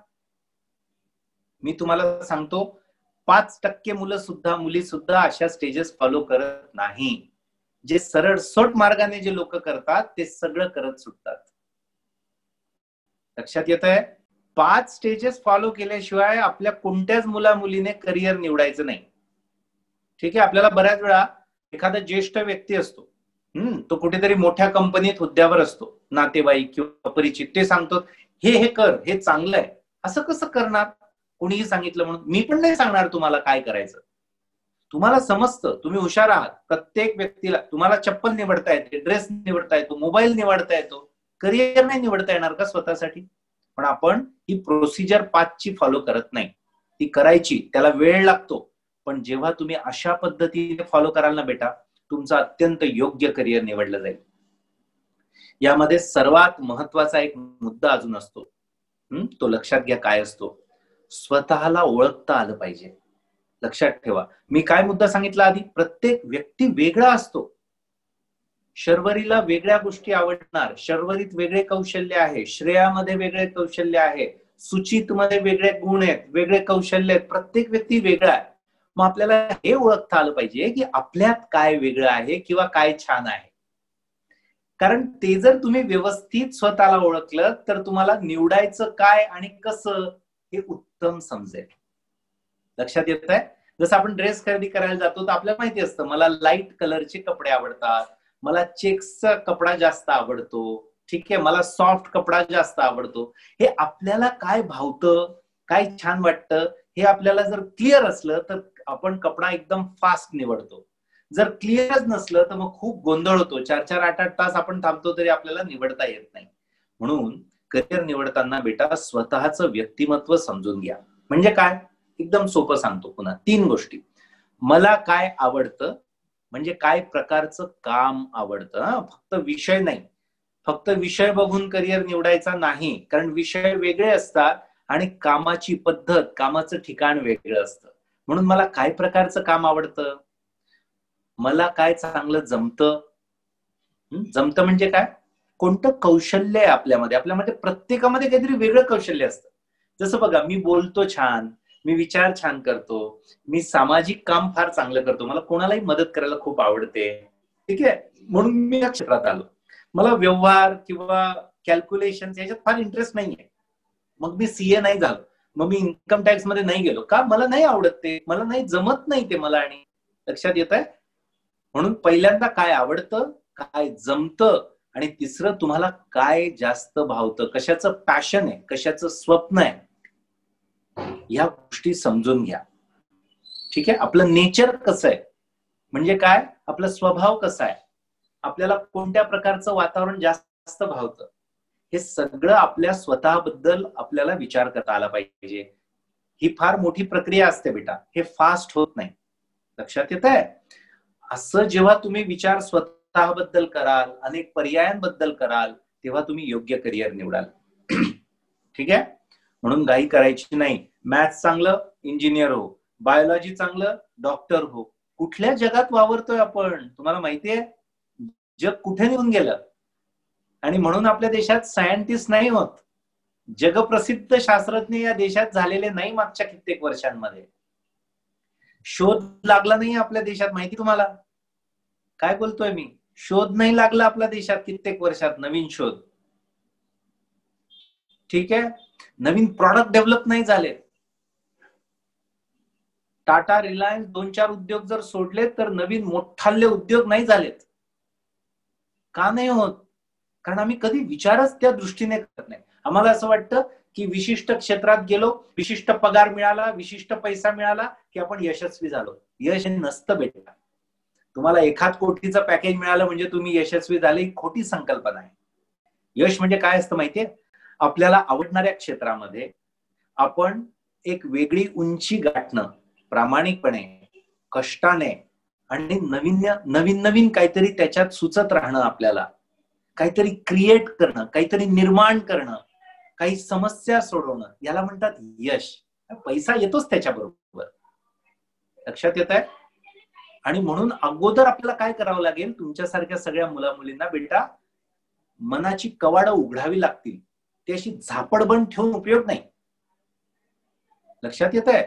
मी तुम्हाला सांगतो 5% मुली सुद्धा अशा स्टेजेस फॉलो करत नाही. जे सरळ सोट मार्गाने जे लोक करतात ते सगळं करत सुटतात. लक्षात येत आहे. 5 स्टेजेस फॉलो केल्याशिवाय आपल्या कोणत्याच मुलीने करिअर निवडायचं नाही. ठीक आहे. आपल्याला बऱ्याच वेळा एखादा ज्येष्ठ व्यक्ती असतो, तो कुठेतरी मोठ्या कंपनीत हुद्द्यावर असतो, नातेवाईक किंवा परिचित, ते सांगतो हे कर, हे चांगलं आहे. असं कसं करणार, कोणीही सांगितलं म्हणून. मी पण नाही सांगणार तुम्हाला काय करायचं. तुम्हाला समजतं, तुम्ही हुशार आहात. प्रत्येक व्यक्तीला तुम्हाला चप्पल निवडता येते, ड्रेस निवडता येतो, मोबाईल निवडता येतो. करिअर नाही निवडता येणार का स्वतःसाठी. पण आपण ही प्रोसिजर 5ची फॉलो करत नाही. ती करायची, त्याला वेळ लागतो. पण जेव्हा तुम्ही अशा पद्धतीने फॉलो कराल ना बेटा, तुमचं अत्यंत योग्य करिअर निवडलं जाईल. यामध्ये सर्वात महत्वाचा एक मुद्दा अजून असतो, तो लक्षात घ्या. काय असतो, स्वतःला ओळखता आलं पाहिजे. लक्षात ठेवा, मी काय मुद्दा सांगितला आधी, प्रत्येक व्यक्ती वेगळा असतो. शर्वरीला वेगळ्या गोष्टी आवडणार, शर्वरीत वेगळे कौशल्य आहे, श्रेयामध्ये वेगळे कौशल्य आहे, सुचित मध्ये वेगळे गुण आहेत, वेगळे कौशल्य आहेत. प्रत्येक व्यक्ती वेगळा आहे. मग आपल्याला हे ओळखता आलं पाहिजे की आपल्यात काय वेगळं आहे किंवा काय छान आहे. कारण ते जर तुम्ही व्यवस्थित स्वतःला ओळखलं तर तुम्हाला निवडायचं काय आणि कसं हे उत्तम समजेल. लक्षात येत आहे. जसं आपण ड्रेस खरेदी करायला जातो तर आपल्याला माहिती असतं, मला लाईट कलरचे कपडे आवडतात, मला चेक्सचा कपडा जास्त आवडतो. ठीक आहे. मला सॉफ्ट कपडा जास्त आवडतो. हे आपल्याला काय भावतं, काय छान वाटतं, हे आपल्याला जर क्लिअर असलं तर आपण कपडा एकदम फास्ट निवडतो. जर क्लिअरच नसलं तर मग खूप गोंधळ होतो. 4-4, 8-8 तास आपण थांबतो तरी आपल्याला निवडता येत नाही. म्हणून करिअर निवडताना बेटा स्वतःचं व्यक्तिमत्व समजून घ्या. म्हणजे काय, एकदम सोपं सांगतो पुन्हा. 3 गोष्टी. मला काय आवडतं, म्हणजे काय प्रकारचं काम आवडतं. फक्त विषय नाही, फक्त विषय बघून करिअर निवडायचा नाही, कारण विषय वेगळे असतात आणि कामाची पद्धत, कामाचं ठिकाण वेगळं असतं. म्हणून मला काय प्रकारचं काम आवडतं, मला काय चांगलं जमतं. जमतं म्हणजे काय, कोणतं कौशल्य आहे आपल्यामध्ये प्रत्येकामध्ये काहीतरी वेगळं कौशल्य असतं. जसं बघा, मी बोलतो छान, मी विचार छान करतो, मी सामाजिक काम फार चांगलं करतो, मला कोणालाही मदत करायला खूप आवडते. ठीक आहे, म्हणून मी या क्षेत्रात आलो. मला व्यवहार किंवा कॅल्क्युलेशन याच्यात फार इंटरेस्ट नाहीये. मग मी सीए नाही झालो, मग मी इन्कम टॅक्स मध्ये नाही गेलो. का, मला नाही आवडत ते, मला नाही जमत नाही ते मला. आणि लक्षात येत आहे. म्हणून पहिल्यांदा काय आवडतं, काय जमतं, आणि तिसरं तुम्हाला काय जास्त भावतं, कशाचं पॅशन आहे, कशाचं स्वप्न आहे, या गोष्टी समजून घ्या. ठीक आहे, आपलं नेचर कसं आहे, म्हणजे काय, आपला स्वभाव कसा आहे, आपल्याला कोणत्या प्रकारचं वातावरण जास्त भावतं, हे सगळं आपल्या स्वतःबद्दल आपल्याला विचार करता आला पाहिजे. ही फार मोठी प्रक्रिया असते बेटा, हे फास्ट होत नाही. लक्षात येत आहे. असं जेव्हा तुम्ही विचार स्वतःबद्दल कराल, अनेक पर्यायांबद्दल कराल, तेव्हा तुम्ही योग्य करिअर निवडाल. ठीक आहे, म्हणून घाई करायची नाही. मॅथ्स चांगलं, इंजिनियर हो. बायोलॉजी चांगलं, डॉक्टर हो. कुठल्या जगात वावरतोय आपण, तुम्हाला माहितीये जग कुठे निघून गेलं. आणि म्हणून आपल्या देशात सायंटिस्ट नाही होत, जगप्रसिद्ध शास्त्रज्ञ या देशात झालेले नाही मागच्या कित्येक वर्षांमध्ये. शोध लागला नाही आपल्या देशात, माहिती तुम्हाला. काय बोलतोय मी, शोध नाही लागला आपल्या देशात कित्येक वर्षात, नवीन शोध. ठीक आहे, नवीन प्रॉडक्ट डेव्हलप नाही झाले. टाटा, रिलायन्स 2-4 उद्योग जर सोडले तर नवीन मोठाले उद्योग नाही झालेत. का नाही होत, कारण आम्ही कधी विचारच त्या दृष्टीने करत नाही. आम्हाला असं वाटतं की विशिष्ट क्षेत्रात गेलो, विशिष्ट पगार मिळाला, विशिष्ट पैसा मिळाला की आपण यशस्वी झालो. यश हे नसतं बेटा. तुम्हाला 1 कोटीचं पॅकेज मिळालं म्हणजे तुम्ही यशस्वी झाले, ही खोटी संकल्पना आहे. यश म्हणजे काय असतं माहितीये, आपल्याला आवडणाऱ्या क्षेत्रामध्ये आपण एक वेगळी उंची गाठणं, प्रामाणिकपणे, कष्टाने, आणि नवीन नवीन काहीतरी त्याच्यात सुचत राहणं, आपल्याला काहीतरी क्रिएट करणं, काहीतरी निर्माण करणं, काही समस्या सोडवणं, याला म्हणतात यश. पैसा येतोच त्याच्याबरोबर. लक्षात येत आहे. आणि म्हणून अगोदर आपल्याला काय करावं लागेल, तुमच्यासारख्या सगळ्या मुला मुलींना बेटा मनाची कवाडं उघडावी लागतील. ते अशी झापडबंद ठेवून उपयोग नाही. लक्षात येत आहे.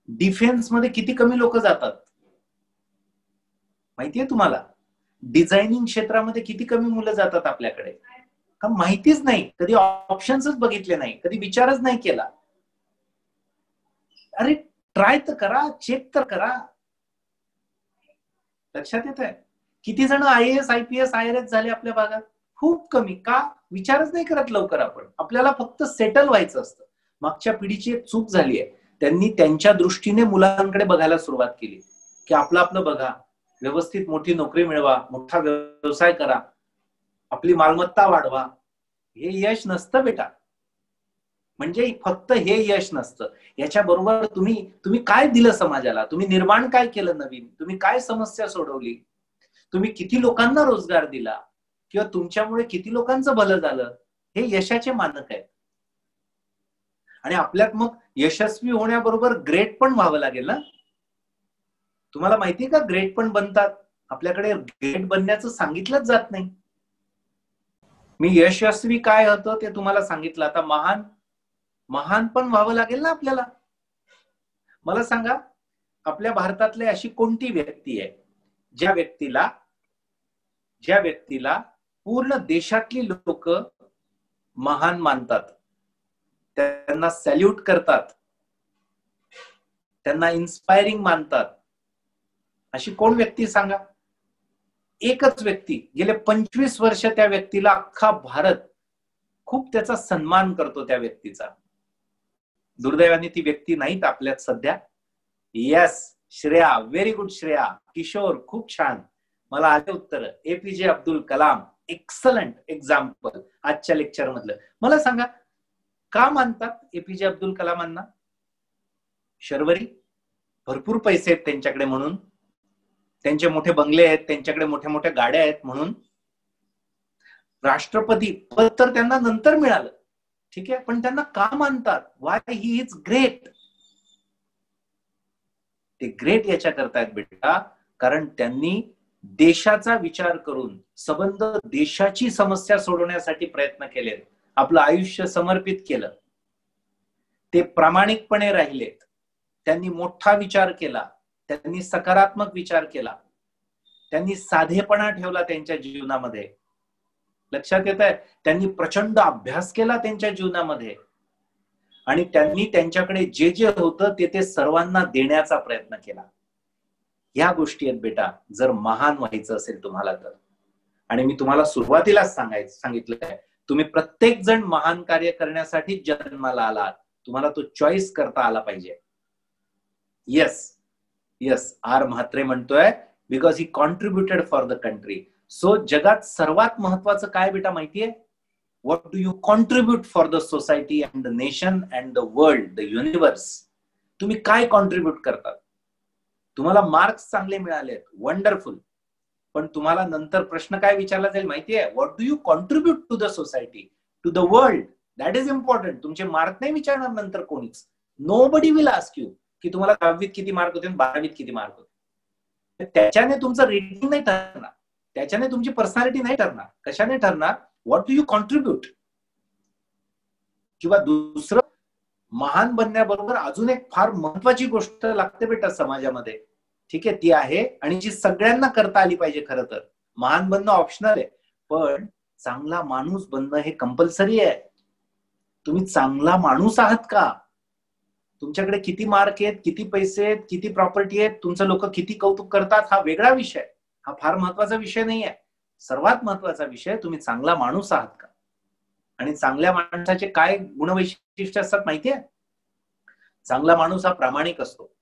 डिफेन्स मध्ये किती कमी लोक जातात माहितीये तुम्हाला. डिझायनिंग क्षेत्रामध्ये किती कमी मुलं जातात आपल्याकडे, का माहितीच नाही, कधी ऑप्शन्सच बघितले नाही, कधी विचारच नाही केला. अरे ट्राय तर करा, चेक तर करा. लक्षात येत आहे. किती जण IAS, IPS, IRS झाले आपल्या भागात, खूप कमी. का, विचारच नाही करत लवकर आपण. आपल्याला फक्त सेटल व्हायचं असतं. मागच्या पिढीची एक चूक झाली आहे, त्यांनी त्यांच्या दृष्टीने मुलांकडे बघायला सुरुवात केली की आपलं बघा, व्यवस्थित मोठी नोकरी मिळवा, मोठा व्यवसाय करा, आपली मालमत्ता वाढवा. हे यश नसतं बेटा. म्हणजे फक्त हे यश नसतं, याच्याबरोबर तुम्ही काय दिलं समाजाला, तुम्ही निर्माण काय केलं नवीन, तुम्ही काय समस्या सोडवली, तुम्ही किती लोकांना रोजगार दिला, किंवा तुमच्यामुळे किती लोकांचं भलं झालं, हे यशाचे मानक आहेत. आणि आपल्यात मग यशस्वी होण्याबरोबर ग्रेट पण व्हावं लागेल ना. तुम्हाला माहितीये का, ग्रेट पण बनतात. आपल्याकडे ग्रेट बनण्याचं सांगितलंच जात नाही. मी यशस्वी काय होतं ते तुम्हाला सांगितलं. आता महान पण व्हावं लागेल ना आपल्याला. मला सांगा, आपल्या भारतातले अशी कोणती व्यक्ती आहे ज्या व्यक्तीला पूर्ण देशातली लोक महान मानतात, त्यांना सॅल्यूट करतात, त्यांना इन्स्पायरिंग मानतात? अशी कोण व्यक्ती सांगा. एकच व्यक्ती, गेले 25 वर्ष त्या व्यक्तीला अख्खा भारत खूप त्याचा सन्मान करतो त्या व्यक्तीचा. दुर्दैवाने ती व्यक्ती नाहीत आपल्यात सध्या. Yes Shreya, very good Shreya. Kishor, खूप छान, मला आले उत्तर. APJ Abdul Kalam, excellent example आजच्या लेक्चर मधलं. मला सांगा, का मानतात APJ अब्दुल कलामांना? शर्वरी, भरपूर पैसे आहेत त्यांच्याकडे म्हणून. त्यांचे मोठे बंगले आहेत, त्यांच्याकडे मोठ्या मोठ्या गाड्या आहेत, म्हणून राष्ट्रपती पद तर त्यांना नंतर मिळालं, ठीक आहे, पण त्यांना का मानतात? Y he is great. ते ग्रेट याच्या करतायत बेटा, कारण त्यांनी देशाचा विचार करून संबंध देशाची समस्या सोडवण्यासाठी प्रयत्न केलेत, आपलं आयुष्य समर्पित केलं, ते प्रामाणिकपणे राहिलेत, त्यांनी मोठा विचार केला, त्यांनी सकारात्मक विचार केला, त्यांनी साधेपणा ठेवला त्यांच्या जीवनामध्ये. लक्षात येत आहे? त्यांनी प्रचंड अभ्यास केला त्यांच्या जीवनामध्ये, आणि त्यांनी त्यांच्याकडे जे जे होतं ते सर्वांना देण्याचा प्रयत्न केला. ह्या गोष्टी आहेत बेटा, जर महान व्हायचं असेल तुम्हाला तर. आणि मी तुम्हाला सुरुवातीलाच सांगितलंय, तुम्ही प्रत्येक जण महान कार्य करण्यासाठी जन्माला आलात, तुम्हाला तो चॉईस करता आला पाहिजे. येस, आर म्हात्रे म्हणतोय, because he contributed for the country. So जगात सर्वात महत्वाचं काय बेटा माहितीये? What do you contribute for the society and the nation and the world, the universe. तुम्ही काय कॉन्ट्रीब्युट करतात? तुम्हाला मार्क्स चांगले मिळालेत, वंडरफुल, पण तुम्हाला नंतर प्रश्न काय विचारला जाईल माहितीये? What do you contribute to the society, to the world. That is important. तुमचे मार्क नाही विचारणार नंतर कोणीच. नोबडी विल आस्क यू की तुम्हाला 10वीत किती मार्क होते आणि 12वीत किती मार्क होते. त्याच्याने तुमचं रेटिंग नाही ठरणार, त्याच्याने तुमची पर्सनॅलिटी नाही ठरणार. कशाने ठरणार? What do you contribute. किंवा दुसरं, महान बनण्याबरोबर अजून एक फार महत्वाची गोष्ट लागते बेटा समाजामध्ये, ठीक आहे, ती आहे, आणि जी सगळ्यांना करता आली पाहिजे. खरं तर महान बनणं ऑप्शनल आहे, पण चांगला माणूस बनणं हे कंपल्सरी आहे. तुम्ही चांगला माणूस आहात का? तुमच्याकडे किती मार्क आहेत, किती पैसे आहेत, किती प्रॉपर्टी आहेत, तुमचं लोक किती कौतुक करतात, हा वेगळा विषय, हा फार महत्वाचा विषय नाही आहे. सर्वात महत्वाचा विषय, तुम्ही चांगला माणूस आहात का? आणि चांगल्या माणसाचे काय गुणवैशिष्ट्य असतात माहितीये? चांगला माणूस हा प्रामाणिक असतो,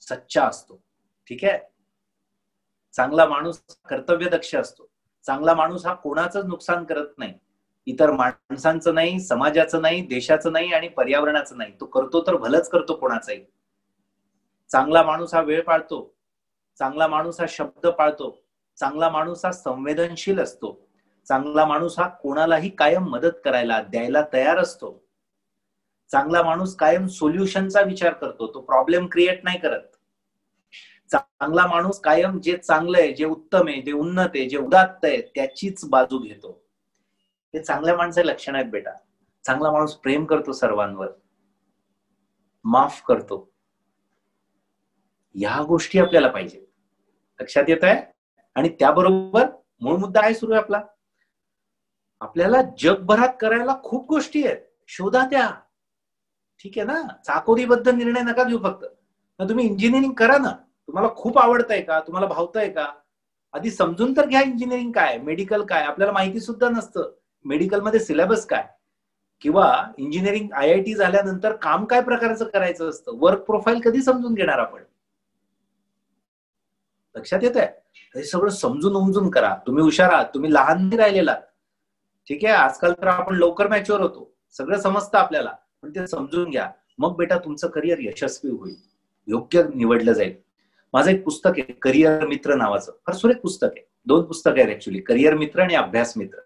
सच्चा असतो, ठीक आहे. चांगला माणूस कर्तव्यदक्ष असतो. चांगला माणूस हा कोणाचंच नुकसान करत नाही, इतर माणसांचं नाही, समाजाचं नाही, देशाचं नाही आणि पर्यावरणाचं नाही. तो करतो तर भलंच करतो कोणाचंही. चांगला माणूस हा वेळ पाळतो, चांगला माणूस हा शब्द पाळतो, चांगला माणूस हा संवेदनशील असतो, चांगला माणूस हा कोणालाही कायम मदत करायला द्यायला तयार असतो. चांगला माणूस कायम सोल्युशनचा विचार करतो, तो प्रॉब्लेम क्रिएट नाही करत. चांगला माणूस कायम जे चांगलं आहे, जे उत्तम आहे, जे उन्नत आहे, जे उदात्त आहे, त्याचीच बाजू घेतो. हे चांगल्या माणसाचे लक्षण आहेत बेटा. चांगला माणूस प्रेम करतो सर्वांवर, माफ करतो. या गोष्टी आपल्याला पाहिजे. लक्षात येत आहे? आणि त्याबरोबर मूळ मुद्दा काय सुरू आहे आपला? आपल्याला जगभरात करायला खूप गोष्टी आहेत, शोधा त्या, ठीक आहे ना. चाकोरीबद्ध निर्णय नका घेऊ फक्त. तुम्ही इंजिनिअरिंग करा ना. तुम्हाला खूप आवडतंय का? तुम्हाला भावतंय का? आधी समजून तर घ्या इंजिनिअरिंग काय, मेडिकल काय. आपल्याला माहिती सुद्धा नसतं मेडिकलमध्ये सिलेबस काय, किंवा इंजिनिअरिंग IIT झाल्यानंतर काम काय प्रकारचं करायचं असतं, वर्क प्रोफाईल कधी समजून घेणार आपण. लक्षात येत आहे? हे सगळं समजून उमजून करा. तुम्ही हुशार आहात, तुम्ही लहान नाही राहिलेला, ठीक आहे. आजकाल तर आपण लवकर मॅच्युअर होतो, सगळं समजतं आपल्याला, पण ते समजून घ्या. मग बेटा तुमचं करिअर यशस्वी होईल, योग्य निवडलं जाईल. माझं एक पुस्तक आहे, करिअर मित्र नावाचं, फार सुरेख पुस्तक आहे. 2 पुस्तकं आहेत ऍक्च्युली, करिअर मित्र आणि अभ्यास मित्र.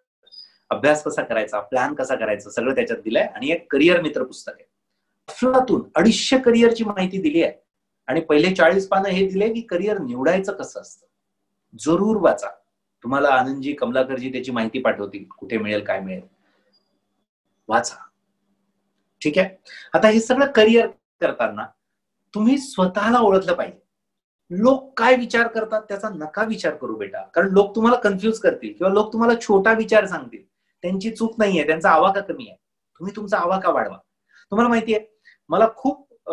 अभ्यास कसा करायचा, प्लॅन कसा करायचा, सगळं त्याच्यात दिलंय. आणि एक करिअर मित्र पुस्तक आहे. अफलातून 250 करिअरची माहिती दिली आहे, आणि पहिले 40 पानं हे दिले की करिअर निवडायचं कसं असतं. जरूर वाचा. तुम्हाला आनंदजी, कमलाकरजी त्याची माहिती पाठवतील, कुठे मिळेल, काय मिळेल, वाचा, ठीक आहे. आता हे सगळं करिअर करताना तुम्ही स्वतःला ओळखलं पाहिजे. लोक काय विचार करतात त्याचा नका विचार करू बेटा, कारण लोक तुम्हाला कन्फ्युज करतील, किंवा लोक तुम्हाला छोटा विचार सांगतील. त्यांची चूक नाहीये, त्यांचा आवाका कमी आहे. तुम्ही तुमचा आवाका वाढवा. तुम्हाला माहितीये, मला खूप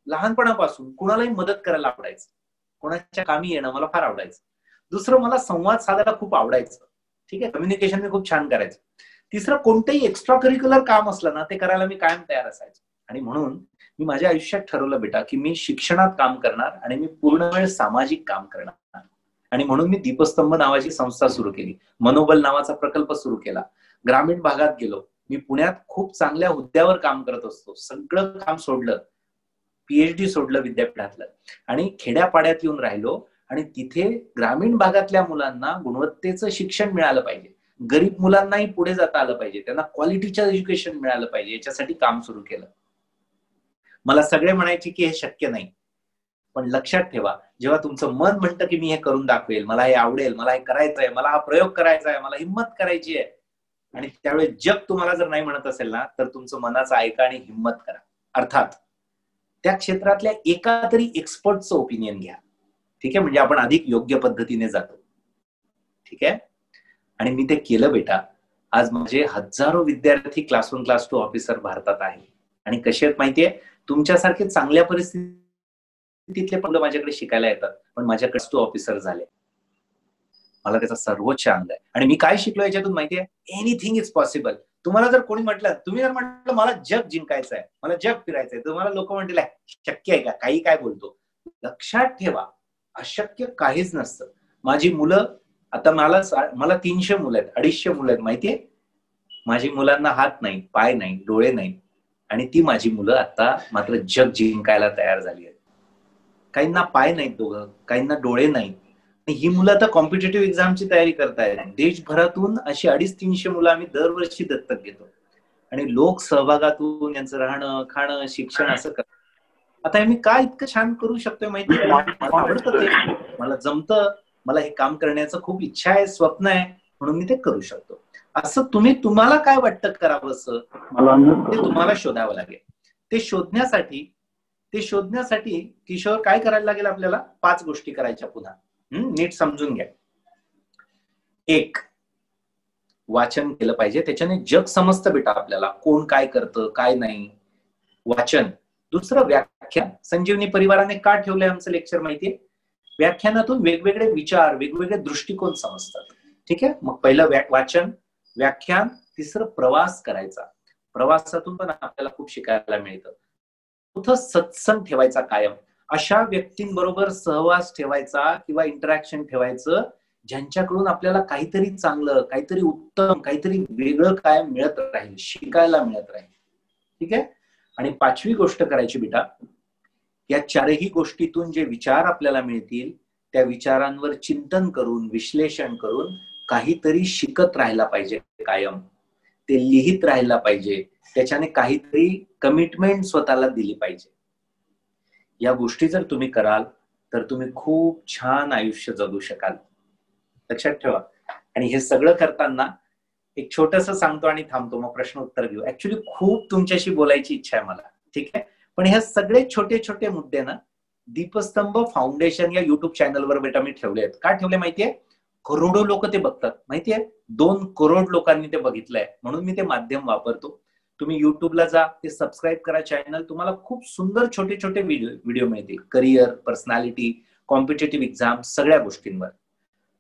लहानपणापासून कुणालाही मदत करायला आवडायचं, कोणाच्या कामी येणं मला फार आवडायचं. दुसरं, मला संवाद साधायला खूप आवडायचं, ठीक आहे. कम्युनिकेशन मी खूप छान करायचं. तिसरं, कोणतंही एक्स्ट्रा करिक्युलर काम असलं ना, ते करायला मी कायम तयार असायचो. आणि म्हणून मी माझ्या आयुष्यात ठरवलं बेटा की मी शिक्षणात काम करणार आणि मी पूर्ण वेळ सामाजिक काम करणार. आणि म्हणून मी दीपस्तंभ नावाची संस्था सुरू केली, मनोबल नावाचा प्रकल्प सुरू केला. ग्रामीण भागात गेलो. मी पुण्यात खूप चांगल्या हुद्द्यावर काम करत असतो, सगळं काम सोडलं, PhD सोडलं विद्यापीठातलं, आणि खेड्यापाड्यात येऊन राहिलो. आणि तिथे ग्रामीण भागातल्या मुलांना गुणवत्तेचं शिक्षण मिळालं पाहिजे, गरीब मुलांनाही पुढे जाता आलं पाहिजे, त्यांना क्वालिटीचं एज्युकेशन मिळालं पाहिजे, याच्यासाठी काम सुरू केलं. मला सगळे म्हणायचे की हे शक्य नाही, पण लक्षात ठेवा, जेव्हा तुमचं मन म्हणतं की मी हे करून दाखवेल, मला हे आवडेल, मला हे करायचंय, मला हा प्रयोग करायचा आहे, मला हिंमत करायची आहे, आणि त्यावेळेस जग तुम्हाला जर नाही म्हणत असेल ना, तर तुमचं मनाचं ऐका आणि हिंमत करा. अर्थात त्या क्षेत्रातल्या एका तरी एक्सपर्टचं ओपिनियन घ्या. ठीक आहे, म्हणजे आपण अधिक योग्य पद्धतीने जातो. ठीक आहे, आणि मी ते केलं बेटा. आज माझे हजारो विद्यार्थी क्लास 1 क्लास 2 ऑफिसर भारतात आहे. आणि कसे आहेत माहितीये, तुमच्यासारखे चांगल्या परिस्थितीतले पण माझ्याकडे शिकायला येतात, पण माझ्याकडे 2 ऑफिसर झाले. मला त्याचा सर्वोच्च आनंद आहे. आणि मी काय शिकलो याच्यातून माहितीये, एनिथिंग इज पॉसिबल. तुम्हाला जर कोणी म्हटलं, तुम्ही जर म्हटलं मला जग जिंकायचं आहे, मला जग फिरायचंय, तुम्हाला लोक म्हणतील शक्य आहे का, काही काय बोलतो. लक्षात ठेवा, अशक्य काहीच नसतं. माझी मुलं, आता मला 300 मुलं आहेत, 250 मुलं आहेत माहितीये. माझी मुलांना हात नाही, पाय नाही, डोळे नाही, आणि ती माझी मुलं आता मात्र जग जिंकायला तयार झाली आहेत. काहींना पाय नाहीत दोघं, काहींना डोळे नाही, ही मुलं आता कॉम्पिटेटिव्ह एक्झामची तयारी करतायत. देशभरातून अशी 250-300 मुलं आम्ही दरवर्षी दत्तक घेतो, आणि लोक सहभागातून यांचं राहणं, खाणं, शिक्षण असं करतात. आता मी काय इतकं छान करू शकतोय माहितीये, मला आवडतं ते, मला जमतं, मला हे काम करण्याचं खूप इच्छा आहे, स्वप्न आहे, म्हणून मी ते करू शकतो. असं तुम्हाला काय वाटतं करावं, असं ते तुम्हाला शोधावं लागेल. ते शोधण्यासाठी किशोर काय करायला लागेल, आपल्याला 5 गोष्टी करायच्या. पुन्हा नीट समजून घ्या. 1, वाचन केलं पाहिजे, त्याच्याने जग समजतं बेटा आपल्याला, कोण काय करतं काय नाही, वाचन. 2, व्याख्यान. संजीवनी परिवाराने का ठेवलंय आमचं लेक्चर माहितीये, व्याख्यानातून वेगवेगळे विचार, वेगवेगळे दृष्टिकोन समजतात. ठीक आहे, मग पहिलं वाचन, व्याख्यान. 3, प्रवास करायचा. प्रवासातून पण आपल्याला खूप शिकायला मिळतं. 4, सत्संग ठेवायचा कायम. अशा व्यक्तींबरोबर सहवास ठेवायचा किंवा इंटरॅक्शन ठेवायचं, ज्यांच्याकडून आपल्याला काहीतरी चांगलं, काहीतरी उत्तम, काहीतरी वेगळं कायम मिळत राहील, शिकायला मिळत राहील. ठीक आहे, आणि 5वी गोष्ट करायची बेटा, या 4ही गोष्टीतून जे विचार आपल्याला मिळतील, त्या विचारांवर चिंतन करून, विश्लेषण करून काहीतरी शिकत राहायला पाहिजे कायम. ते लिहित राहायला पाहिजे, त्याच्याने काहीतरी कमिटमेंट स्वतःला दिली पाहिजे. या गोष्टी जर तुम्ही कराल तर तुम्ही खूप छान आयुष्य जगू शकाल. लक्षात ठेवा. आणि हे सगळं करताना एक छोटंसं सांगतो आणि थांबतो, मग प्रश्न उत्तर घेऊ. ऍक्च्युली खूप तुमच्याशी बोलायची इच्छा आहे मला. ठीक आहे, पण हे सगळे छोटे छोटे मुद्दे ना दीपस्तंभ फाउंडेशन या युट्यूब चॅनलवर बेटा मी ठेवले आहेत. का ठेवले माहितीये, करोडो लोक ते बघतात माहितीये, 2 करोड लोकांनी ते बघितलंय, म्हणून मी ते माध्यम वापरतो. तुम्ही युट्यूबला जा, ते सबस्क्राईब करा चॅनल, तुम्हाला खूप सुंदर छोटे छोटे व्हिडिओ मिळतील, करिअर, पर्सनॅलिटी, कॉम्पिटेटिव्ह एक्झाम, सगळ्या गोष्टींवर.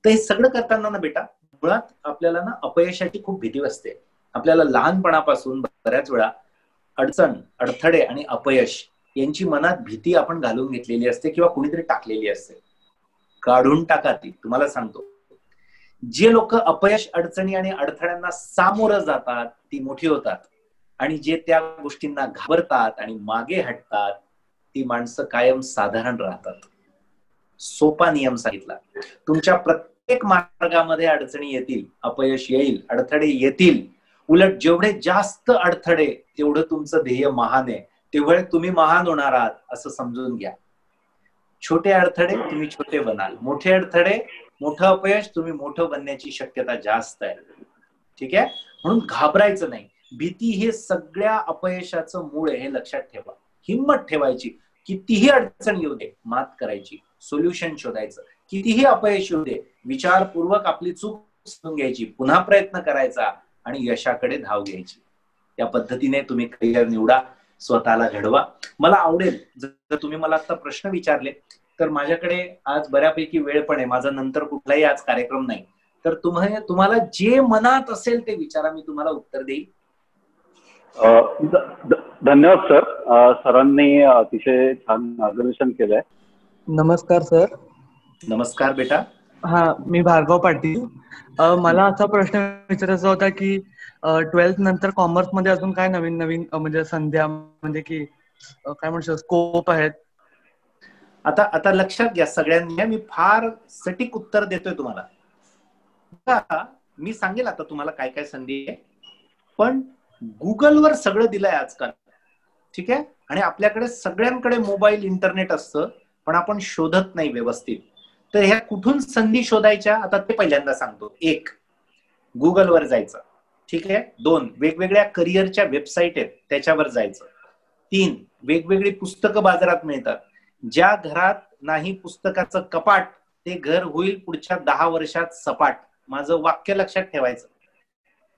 तर हे सगळं करताना ना बेटा, मुळात आपल्याला ना अपयशाची खूप भीती असते. आपल्याला लहानपणापासून बऱ्याच वेळा अडचण, अडथळे आणि अपयश यांची मनात भीती आपण घालून घेतलेली असते किंवा कुणीतरी टाकलेली असते. काढून टाका ती. तुम्हाला सांगतो, जे लोक अपयश, अडचणी आणि अडथळ्यांना सामोरं जातात ती मोठी होतात, आणि जे त्या गोष्टींना घाबरतात आणि मागे हटतात ती माणसं कायम साधारण राहतात. सोपा नियम सांगितला. तुमच्या प्रत्येक मार्गामध्ये अडचणी येतील, अपयश येईल, अडथळे येतील. उलट जेवढे जास्त अडथळे तेवढं तुमचं ध्येय महान आहे, तेवढे तुम्ही महान होणार आहात असं समजून घ्या. छोटे अडथळे तुम्ही छोटे बनाल, मोठे अडथळे, मोठं अपयश, तुम्ही मोठं बनण्याची शक्यता जास्त आहे. ठीक आहे, म्हणून घाबरायचं नाही. भीती हे सगळ्या अपयशाचं मूळ आहे, हे लक्षात ठेवा. हिंमत ठेवायची, कितीही अडचण येऊ दे मात करायची, सोल्युशन शोधायचं. कितीही अपयश येऊ दे, विचारपूर्वक आपली चूक समजून घ्यायची, पुन्हा प्रयत्न करायचा आणि यशाकडे धाव घ्यायची. या पद्धतीने तुम्ही करिअर निवडा, स्वतःला घडवा. मला आवडेल जर तुम्ही मला आता प्रश्न विचारले, तर माझ्याकडे आज बऱ्यापैकी वेळ पण आहे, माझा नंतर कुठलाही आज कार्यक्रम नाही, तर तुम्हाला जे मनात असेल ते विचारा, मी तुम्हाला उत्तर देईल. धन्यवाद सर. सरांनी अतिशय छान मार्गदर्शन केलंय. नमस्कार सर. नमस्कार बेटा. हा, मी भार्गव पाटील. मला असा प्रश्न विचारायचा होता की 12th नंतर कॉमर्स मध्ये अजून काय नवीन नवीन म्हणजे संध्या, म्हणजे की काय म्हणतो, स्कोप आहेत? आता आता लक्षात घ्या सगळ्यांनी, मी फार सटीक उत्तर देतोय तुम्हाला. मी सांगेल आता तुम्हाला काय काय संधी आहे, पण गुगलवर सगळं दिलंय आजकाल, ठीक आहे. आणि आपल्याकडे सगळ्यांकडे मोबाईल इंटरनेट असतं, पण आपण शोधत नाही व्यवस्थित. तर ह्या कुठून संधी शोधायच्या, आता ते पहिल्यांदा सांगतो. 1, गुगलवर जायचं, ठीक आहे. 2, वेगवेगळ्या करिअरच्या वेबसाईट आहेत त्याच्यावर जायचं. 3, वेगवेगळी पुस्तकं बाजारात मिळतात. ज्या घरात नाही पुस्तकाचं कपाट, ते घर होईल पुढच्या 10 वर्षात सपाट. माझं वाक्य लक्षात ठेवायचं.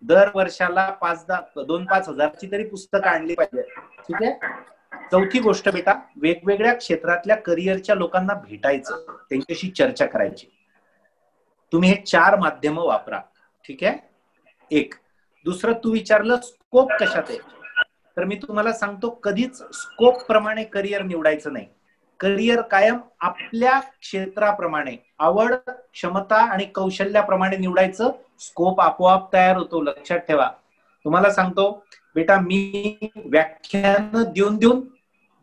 दर वर्षाला 2-5 हजारची तरी पुस्तकं आणली पाहिजे, ठीक आहे. 4थी गोष्ट बेटा, वेगवेगळ्या क्षेत्रातल्या करिअरच्या लोकांना भेटायचं, त्यांच्याशी चर्चा करायची. तुम्ही हे 4 माध्यम वापरा, ठीक आहे. 1. दुसरं, तू विचारलं स्कोप कशात आहे, तर मी तुम्हाला सांगतो, कधीच स्कोप प्रमाणे करिअर निवडायचं नाही. करिअर कायम आपल्या क्षेत्राप्रमाणे, आवड, क्षमता आणि कौशल्याप्रमाणे निवडायचं. स्कोप आपोआप तयार होतो, लक्षात ठेवा. तुम्हाला सांगतो बेटा, मी व्याख्यान देऊन देऊन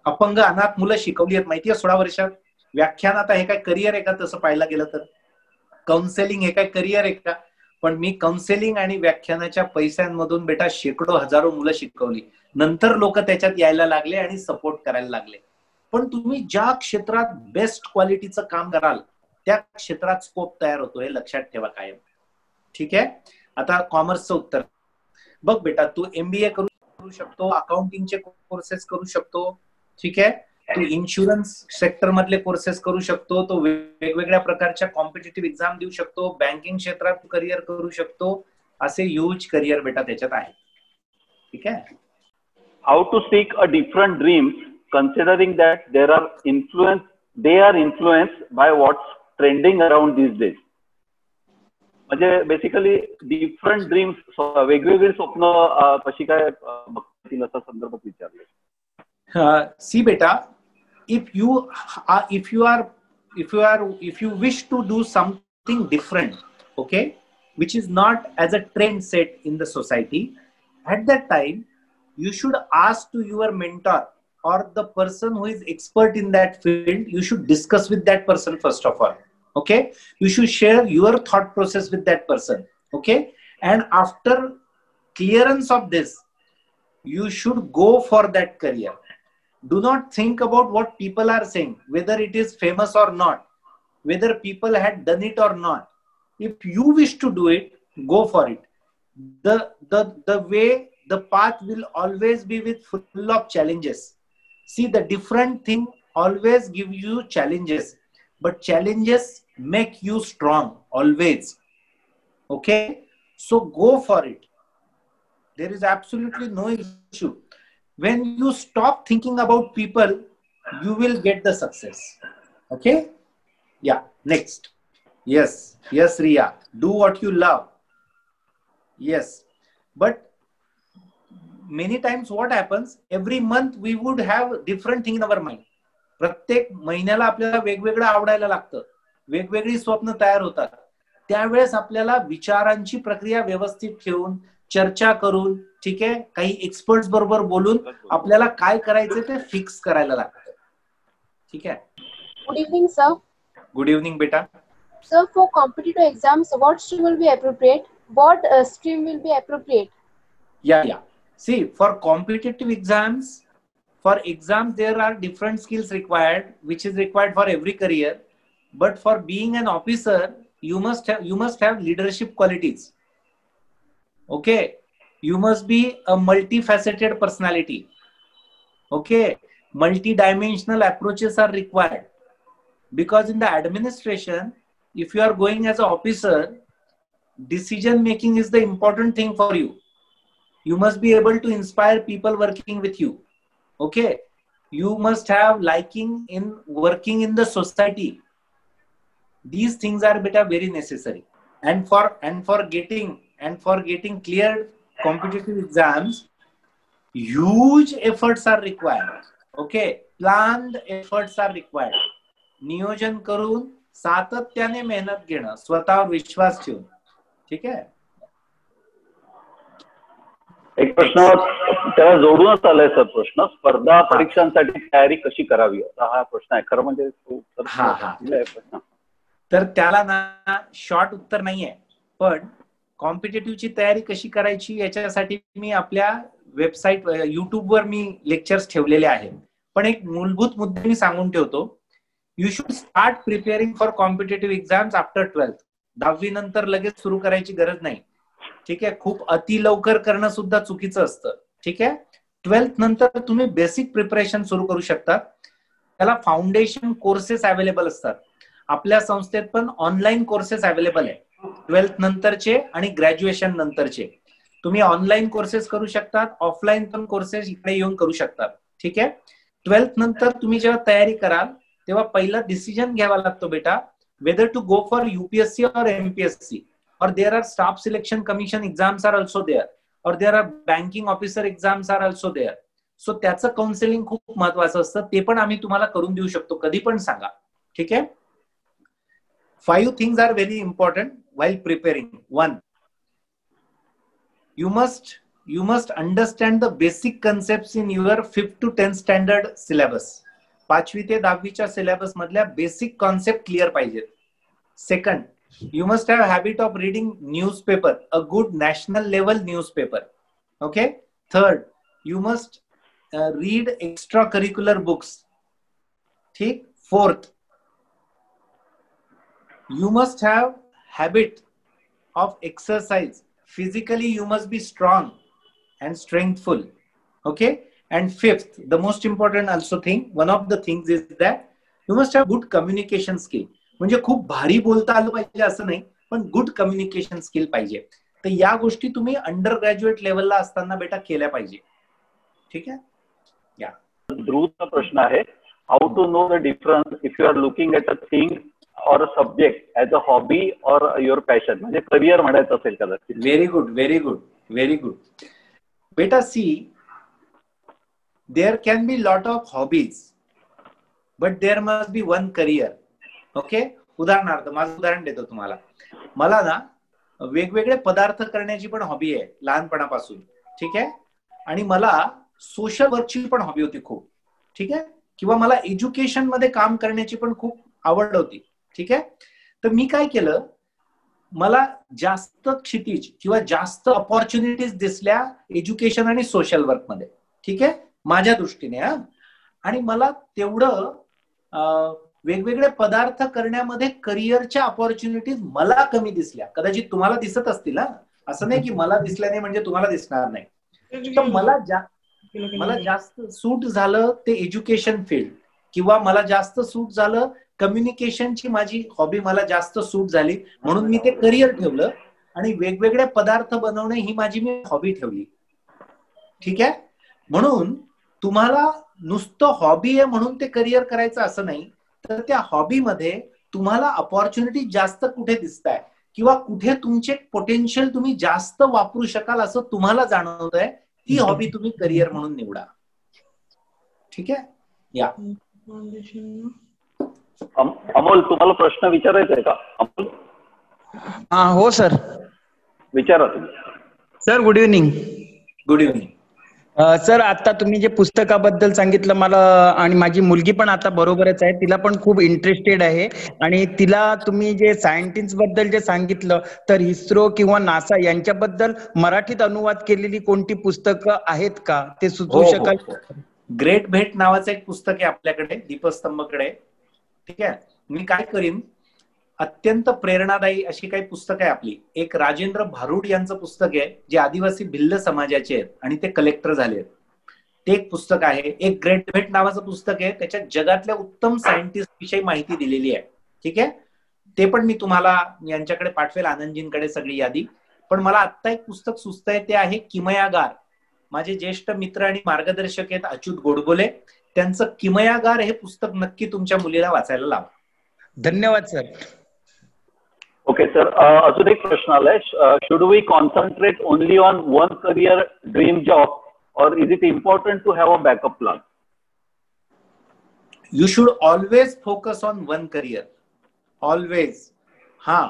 अपंग अनाथ मुलं शिकवली आहेत माहितीये 16 वर्षात. व्याख्यान आता हे काय करिअर आहे का, तसं पाहायला गेलं तर? काउन्सेलिंग हे काय करिअर आहे का? पण मी काउन्सेलिंग आणि व्याख्यानाच्या पैशांमधून बेटा शेकडो हजारो मुलं शिकवली. नंतर लोक त्याच्यात यायला लागले आणि सपोर्ट करायला लागले. पण तुम्ही ज्या क्षेत्रात बेस्ट क्वालिटीचं काम कराल त्या क्षेत्रात स्कोप तयार होतो, हे लक्षात ठेवा कायम, ठीक आहे. आता कॉमर्सचं उत्तर बघ बेटा, तू MBA करू शकतो, अकाउंटिंगचे कोर्सेस करू शकतो, ठीक आहे. तू इन्शुरन्स सेक्टर मधले कोर्सेस करू शकतो, तो वेगवेगळ्या प्रकारच्या कॉम्पिटिटिव्ह एक्झाम देऊ शकतो, बँकिंग क्षेत्रात करिअर करू शकतो. असे ह्यूज करिअर बेटा त्याच्यात आहे, ठीक आहे. How to seek a different dream considering that they are influenced by what's trending around these days. म्हणजे बेसिकली डिफरंट ड्रीम्स, वेगवेगळी स्वप्न कशी काय बघतील असा संदर्भात विचारले. सी बेटा, if you wish to do something different, okay, which is not as a trend set in the society, at that time you should ask to your mentor or the person who is expert in that field. You should discuss with that person first of all, okay. You should share your thought process with that person, okay. And after clearance of this, you should go for that career. Do not think about what people are saying, whether it is famous or not, whether people had done it or not. If you wish to do it, go for it. The path will always be with full of challenges. See, the different thing always give you challenges, but challenges make you strong always, okay. So go for it. There is absolutely no issue. When you stop thinking about people, you will get the success, okay. Yeah, next. Yes, Riya, do what you love. Yes, but many times what happens, every month we would have different thing in our mind. प्रत्येक महिन्याला आपल्याला वेगवेगळं आवडायला लागतं, वेगवेगळी स्वप्न तयार होतात. त्यावेळेस आपल्याला विचारांची प्रक्रिया व्यवस्थित ठेवून, चर्चा करून, ठीक आहे, काही एक्सपर्ट्स बरोबर बोलून आपल्याला काय करायचं ते फिक्स करायला लागतं, ठीक आहे. Good evening sir. Good evening बेटा. Sir, for competitive exams what stream will be appropriate? What stream will be appropriate? Yeah. See, for competitive exams, there are different skills required, which is required for every career. But for being an officer, you must have leadership qualities. Okay, you must be a multifaceted personality. Okay, multi-dimensional approaches are required, because in the administration, if you are going as an officer, decision making is the important thing for you. You must be able to inspire people working with you. Okay. You must have liking in working in the society. These things are very necessary. And for getting cleared competitive exams, huge efforts are required. Okay. Planned efforts are required. नियोजन करून सातत्याने मेहनत घेणं, स्वतःवर विश्वास ठेवून, ठीक आहे. एक प्रश्न त्याला जोडूनच आलाय सर प्रश्न, स्पर्धा परीक्षांसाठी तयारी कशी करावी असा हा प्रश्न आहे. खरं म्हणजे प्रश्न तर त्याला ना शॉर्ट उत्तर नाहीये, पण कॉम्पिटेटिव्हची तयारी कशी करायची याच्यासाठी मी आपल्या वेबसाईट युट्यूबवर मी लेक्चर्स ठेवलेले आहेत. पण एक मूलभूत मुद्दे मी सांगून ठेवतो. You should start preparing for competitive exams after 12th. 10वी नंतर लगेच सुरू करायची गरज नाही. ठीक आहे, खूप अति लवकर करणं सुद्धा चुकीचं असतं. ठीक आहे, 12th नंतर तुम्ही बेसिक प्रिपरेशन सुरू करू शकता. त्याला फाउंडेशन कोर्सेस अवेलेबल असतात. आपल्या संस्थेत पण ऑनलाईन कोर्सेस अवेलेबल आहे 12th नंतरचे आणि ग्रॅज्युएशन नंतरचे. तुम्ही ऑनलाईन कोर्सेस करू शकतात, ऑफलाईन पण कोर्सेस इकडे येऊन करू शकतात. ठीक आहे, 12th नंतर तुम्ही जेव्हा तयारी कराल तेव्हा पहिला डिसिजन घ्यावा लागतो बेटा, whether to go for UPSC और MPSC, or there are staff selection commission exams are also there, or there are banking officer exams are also there. So त्याचं काउन्सिलिंग खूप महत्वाचं असतं. ते पण आम्ही तुम्हाला करून देऊ शकतो, कधी पण सांगा. ठीक आहे, 5 things are very important while preparing. 1, you must understand the basic concepts in your 5th to 10th standard syllabus. 5वी ते 10वीच्या सिलेबस मधल्या बेसिक कॉन्सेप्ट क्लिअर पाहिजेत. Second, you must have a habit of reading newspaper, a good national level newspaper. Okay. Third, you must read extracurricular books. ठीक. Fourth, you must have habit of exercise. Physically you must be strong and strengthful. Okay. And fifth, the most important also thing, one of the things is that you must have good communication skill. म्हणजे खूप भारी बोलता आलं पाहिजे असं नाही, पण good communication skill पाहिजे. तर या गोष्टी तुम्ही अंडर ग्रॅज्युएट लेवलला असताना बेटा केल्या पाहिजे. ठीक आहे. या ध्रुवचा प्रश्न आहे, how to know the difference if you are looking at a thing or a subject as a hobby or your passion, म्हणजे करिअर म्हणायचं असेल कदाचित. Very good, very good, very good. बेटा see, there can be lot of hobbies but there must be one career. Okay. उदाहरणार्थ माझं उदाहरण देतो तुम्हाला. मला ना वेगवेगळे पदार्थ करण्याची पण हॉबी आहे लहानपणापासून. ठीक आहे, आणि मला सोशल वर्कची पण हॉबी होती खूप. ठीक आहे, किंवा मला एज्युकेशन मध्ये काम करण्याची पण खूप आवड होती. ठीक आहे, तर मी काय केलं, मला जास्त क्षितिज किंवा जास्त अपॉर्च्युनिटीज दिसल्या एज्युकेशन आणि सोशल वर्क मध्ये. ठीक आहे, माझ्या दृष्टीने. आणि मला तेवढं वेगवेगळे पदार्थ करण्यामध्ये करिअरच्या अपॉर्च्युनिटीज मला कमी दिसल्या. कदाचित तुम्हाला दिसत असतील, असं नाही की मला दिसल्या नाही म्हणजे तुम्हाला दिसणार नाही. तर मला जास्त सूट झालं ते एज्युकेशन फील्ड, किंवा मला जास्त सूट झालं कम्युनिकेशनची माझी हॉबी मला जास्त सूट झाली, म्हणून मी ते करिअर ठेवलं आणि वेगवेगळे पदार्थ बनवणे ही माझी मी हॉबी ठेवली. ठीक आहे, म्हणून तुम्हाला नुसतं हॉबी आहे म्हणून ते करिअर करायचं असं नाही, तर त्या हॉबीमध्ये तुम्हाला अपॉर्च्युनिटी जास्त कुठे दिसत आहे किंवा कुठे तुमचे पोटेन्शियल तुम्ही जास्त वापरू शकाल असं तुम्हाला जाणवतंय, ती हॉबी तुम्ही करिअर म्हणून निवडा. ठीक आहे. या अमोल, तुम्हाला प्रश्न विचारायचा आहे का अमोल? हो सर, विचारा तुम्ही. Sir good evening. Good evening. Sir, आता तुम्ही जे पुस्तकाबद्दल सांगितलं मला, आणि माझी मुलगी पण आता बरोबरच आहे, तिला पण खूप इंटरेस्टेड आहे, आणि तिला तुम्ही जे सायंटिस्ट बद्दल जे सांगितलं, तर इस्रो किंवा नासा यांच्याबद्दल मराठीत अनुवाद केलेली कोणती पुस्तकं आहेत का, ते सुचवू शकाल? ग्रेट भेट नावाचं एक पुस्तक आहे आपल्याकडे, दीपस्तंभकडे. ठीक आहे, मी काय करीन, अत्यंत प्रेरणादायी अशी काही पुस्तक आहे आपली. एक राजेंद्र भारुड यांचं पुस्तक आहे, जे आदिवासी भिल्ल समाजाचे आहेत आणि ते कलेक्टर झाले आहेत. ते एक पुस्तक आहे. एक ग्रेट भेट नावाचं पुस्तक आहे, त्याच्यात जगातल्या उत्तम सायंटिस्ट विषयी माहिती दिलेली आहे. ठीक आहे, ते पण मी तुम्हाला यांच्याकडे पाठवेल, आनंदजींकडे सगळी यादी. पण मला आत्ता एक पुस्तक सुचतंय, ते आहे किमयागार. माझे ज्येष्ठ मित्र आणि मार्गदर्शक आहेत अच्युत गोडबोले, त्यांचं किमयागार हे पुस्तक नक्की तुमच्या मुलीला वाचायला लावा. धन्यवाद सर. ओके सर, अजून एक प्रश्न आलाय, should we concentrate only on one career dream job or is it important to have a backup plan? You should always focus on one career, always. हा,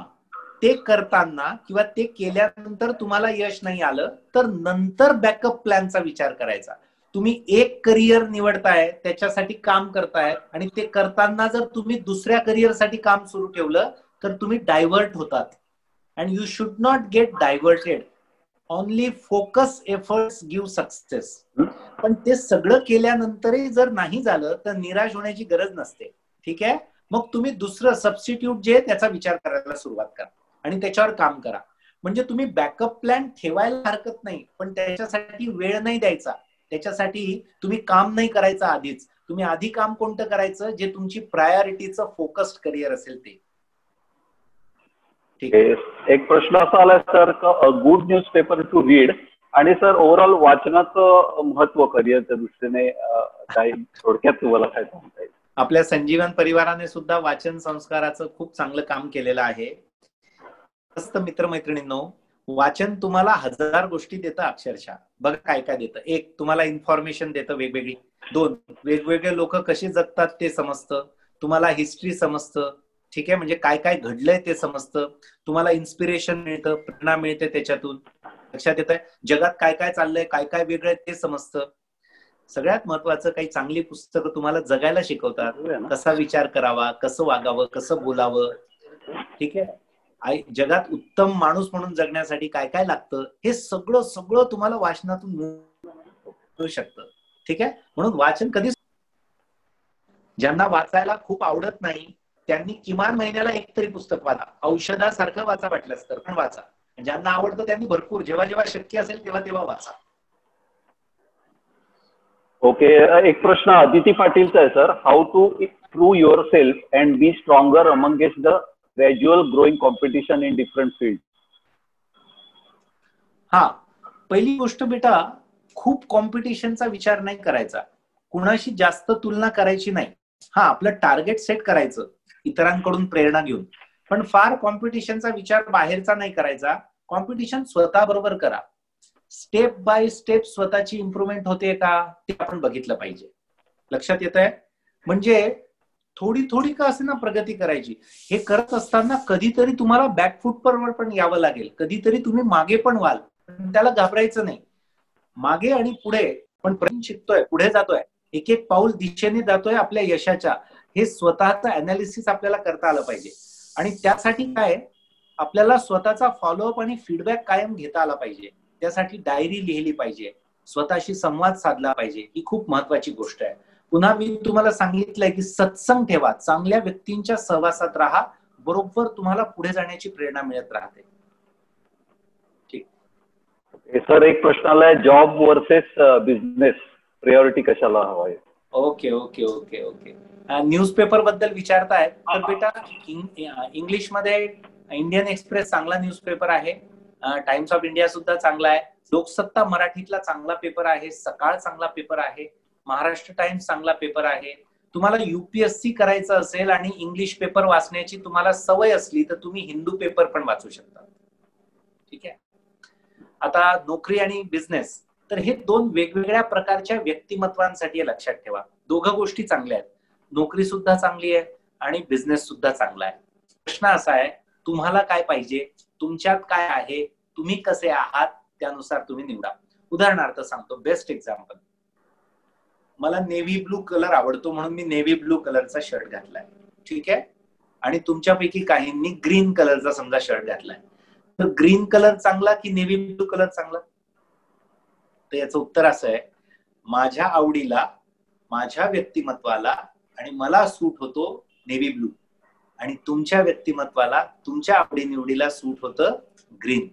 ते करताना किंवा ते केल्यानंतर तुम्हाला यश नाही आलं तर नंतर बॅकअप प्लॅनचा विचार करायचा. तुम्ही एक करिअर निवडताय, त्याच्यासाठी काम करताय आणि ते करताना जर तुम्ही दुसऱ्या करिअरसाठी काम सुरू ठेवलं तर तुम्ही डायव्हर्ट होतात. And you should not get diverted. Only focus efforts give success. पण ते सगळं केल्यानंतरही जर नाही झालं तर निराश होण्याची गरज नसते. ठीक आहे, मग तुम्ही दुसरं सबस्टिट्यूट जे त्याचा विचार करायला सुरुवात करा आणि त्याच्यावर काम करा. म्हणजे तुम्ही बॅकअप प्लॅन ठेवायला हरकत नाही, पण त्याच्यासाठी वेळ नाही द्यायचा. त्याच्यासाठी तुम्ही काम नाही करायचं आधीच. तुम्ही आधी काम कोणतं करायचं, जे तुमची प्रायोरिटीचं फोकस्ड करिअर असेल ते. ठीक आहे. एक प्रश्न असा आलाय sir, good news paper two read आणि सर ओव्हरऑल वाचनाचं महत्व करिअरच्या दृष्टीने काही थोडक्यात तुम्हाला काय सांगता येईल? आपल्या संजीवन परिवाराने सुद्धा वाचन संस्काराचं खूप चांगलं काम केलेलं आहे. मस्त मित्रमैत्रिणींनो, वाचन तुम्हाला 1000 गोष्टी देतं अक्षरशः. बघा काय काय देतं. एक, तुम्हाला इन्फॉर्मेशन देतं वेगवेगळी. 2, वेगवेगळे लोक कसे जगतात ते समजतं. तुम्हाला हिस्ट्री समजतं. ठीक आहे, म्हणजे काय काय घडलंय ते समजतं. तुम्हाला इन्स्पिरेशन मिळतं, प्रेरणा मिळते त्याच्यातून. लक्षात येत आहे, जगात काय काय चाललंय, काय काय वेगळं ते समजतं. सगळ्यात महत्वाचं, काही चांगली पुस्तकं तुम्हाला जगायला शिकवतात. कसा विचार करावा, कसं वागावं, कसं बोलावं. ठीक आहे, जगात उत्तम माणूस म्हणून जगण्यासाठी काय काय लागतं हे सगळं सगळं तुम्हाला वाचनातून मिळू शकतं. ठीक आहे, म्हणून वाचन कधीच, ज्यांना वाचायला खूप आवडत नाही त्यांनी किमान महिन्याला एक तरी पुस्तक वाचा. औषधासारखं वाचा, वाटलंच तर पण वाचा. ज्यांना आवडतं त्यांनी भरपूर, जेव्हा जेव्हा शक्य असेल तेव्हा तेव्हा वाचा. ओके, एक प्रश्न अदिती पाटीलचा आहे sir. How to prove your self and be stronger amongst the gradual growing competition in different field? हा, पहिली गोष्ट बेटा, खूप कॉम्पिटिशनचा विचार नाही करायचा. कुणाशी जास्त तुलना करायची नाही. हा, आपलं टार्गेट सेट करायचं इतरांकडून प्रेरणा घेऊन, पण फार कॉम्पिटिशनचा विचार बाहेरचा नाही करायचा. कॉम्पिटिशन स्वतः बरोबर करा. स्टेप बाय स्टेप स्वतःची इम्प्रूव्हमेंट होते का ते आपण बघितलं पाहिजे. लक्षात येत आहे, म्हणजे थोडी थोडी का असे ना प्रगती करायची. हे करत असताना कधीतरी तुम्हाला बॅकफुटवर पण यावं लागेल, कधीतरी तुम्ही मागे पण व्हाल, त्याला घाबरायचं नाही. मागे आणि पुढे पण प्रयत्न शिकतोय, पुढे जातोय, एक एक पाऊल दिशेने जातोय आपल्या यशाच्या. हे स्वतःचं अनालिसिस आपल्याला करता आलं पाहिजे. आणि त्यासाठी काय, आपल्याला स्वतःचा फॉलोअप आणि फीडबॅक कायम घेता आला पाहिजे. त्यासाठी डायरी लिहिली पाहिजे, स्वतःशी संवाद साधला पाहिजे. ही खूप महत्वाची गोष्ट आहे. पुन्हा मी तुम्हाला सांगितलंय की सत्संग ठेवा, चांगल्या व्यक्तींच्या सहवासात राहा, बरोबर तुम्हाला पुढे जाण्याची प्रेरणा मिळत राहते. ठीक सर, एक प्रश्न आलाय, जॉब वर्सेस बिझनेस प्रायोरिटी कशाला हवाय? Okay okay okay okay newspaper बद्दल विचारताय तर बेटा, इंग्लिश मध्ये इंडियन एक्सप्रेस चांगला न्यूजपेपर आहे. टाइम्स ऑफ इंडिया सुद्धा चांगला आहे. लोकसत्ता मराठीतला चांगला पेपर आहे. सकाळ चांगला पेपर आहे. महाराष्ट्र टाइम्स चांगला पेपर आहे. तुम्हाला UPSC करायचं असेल आणि इंग्लिश पेपर वाचण्याची तुम्हाला सवय असली तर तुम्ही हिंदू पेपर पण वाचू शकता. ठीक आहे. आता नोकरी आणि बिझनेस, तर हे 2 वेगवेगळ्या प्रकारच्या व्यक्तिमत्वांसाठी लक्षात ठेवा. दोघं गोष्टी चांगल्या आहेत. नोकरी सुद्धा चांगली आहे आणि बिझनेस सुद्धा चांगला आहे. प्रश्न असा आहे, तुम्हाला काय पाहिजे, तुमच्यात काय आहे, तुम्ही कसे आहात, त्यानुसार तुम्ही निवडा. उदाहरणार्थ सांगतो, बेस्ट एक्झाम्पल, मला नेव्ही ब्लू कलर आवडतो म्हणून मी नेव्ही ब्लू कलरचा शर्ट घातलाय. ठीक आहे, आणि तुमच्यापैकी काहींनी ग्रीन कलरचा समजा शर्ट घातलाय. तर ग्रीन कलर चांगला की नेव्ही ब्लू कलर चांगला? तर याचं उत्तर असं आहे, माझ्या आवडीला, माझ्या व्यक्तिमत्वाला आणि मला सूट होतो नेव्ही ब्लू, आणि तुमच्या व्यक्तिमत्वाला, तुमच्या आवडीनिवडीला सूट होतं ग्रीन.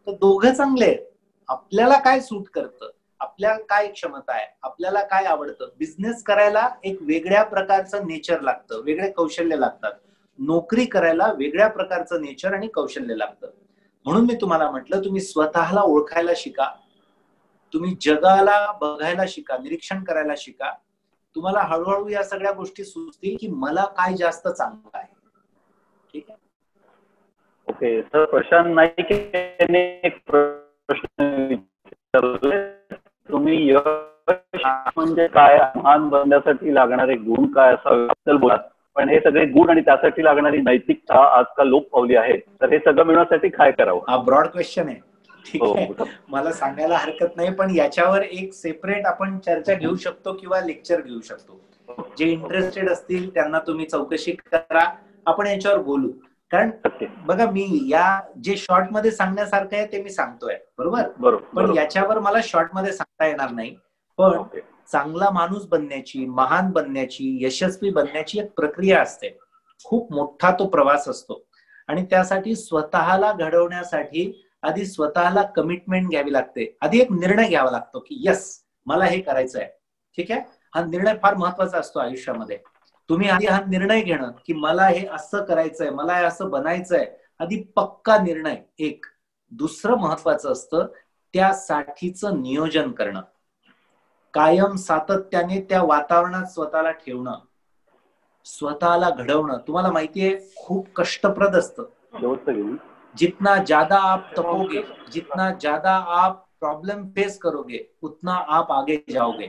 तर दोघं चांगले आहेत. आपल्याला काय सूट करतं, आपल्या काय क्षमता आहे, आपल्याला काय आवडतं. बिझनेस करायला एक वेगळ्या प्रकारचं नेचर लागतं, वेगळे कौशल्य लागतात. नोकरी करायला वेगळ्या प्रकारचं नेचर आणि कौशल्य लागतं. म्हणून मी तुम्हाला म्हटलं, तुम्ही स्वतःला ओळखायला शिका, तुम्ही जगाला बघायला शिका, निरीक्षण करायला शिका. तुम्हाला हळूहळू या सगळ्या गोष्टी सुचतील की मला काय जास्त चांगलं आहे. ठीक आहे. ओके सर, प्रशांत नाईक यांनी एक प्रश्न विचारले, तुम्ही यश म्हणजे काय, महान बनण्यासाठी लागणारे गुण काय असावे बोला. पण हे सगळे गुण आणि त्यासाठी लागणारी नैतिकता आजकाल लोप पावली आहे. तर हे सगळं मिळवण्यासाठी काय करावं? हा ब्रॉड क्वेश्चन आहे. ठीक हो. आहे, मला सांगायला हरकत नाही, पण याच्यावर एक सेपरेट आपण चर्चा घेऊ शकतो किंवा लेक्चर घेऊ शकतो. जे इंटरेस्टेड असतील त्यांना तुम्ही चौकशी करा, आपण याच्यावर बोलू. कारण बघा, मी या जे शॉर्ट मध्ये सांगण्यासारखं आहे ते मी सांगतोय, बरोबर, पण याच्यावर मला शॉर्ट मध्ये सांगता येणार नाही. पण चांगला माणूस बनण्याची, महान बनण्याची, यशस्वी बनण्याची एक प्रक्रिया असते. खूप मोठा तो प्रवास असतो आणि त्यासाठी स्वतःला घडवण्यासाठी आधी स्वतःला कमिटमेंट घ्यावी लागते. आधी एक निर्णय घ्यावा लागतो की यस, मला हे करायचं आहे. ठीक आहे, हा निर्णय फार महत्वाचा असतो आयुष्यामध्ये. तुम्ही आधी हा निर्णय घेणं की मला हे असं करायचंय, मला हे असं बनायचंय, आधी पक्का निर्णय एक. दुसरं महत्वाचं असतं त्यासाठीचं नियोजन करणं, कायम सातत्याने त्या वातावरणात स्वतःला ठेवणं, स्वतःला घडवणं. तुम्हाला माहितीये खूप कष्टप्रद असतं. जितना ज्यादा आप तपोगे, जितना ज्यादा आप प्रॉब्लम फेस करोगे, उतना आप आगे जाओगे.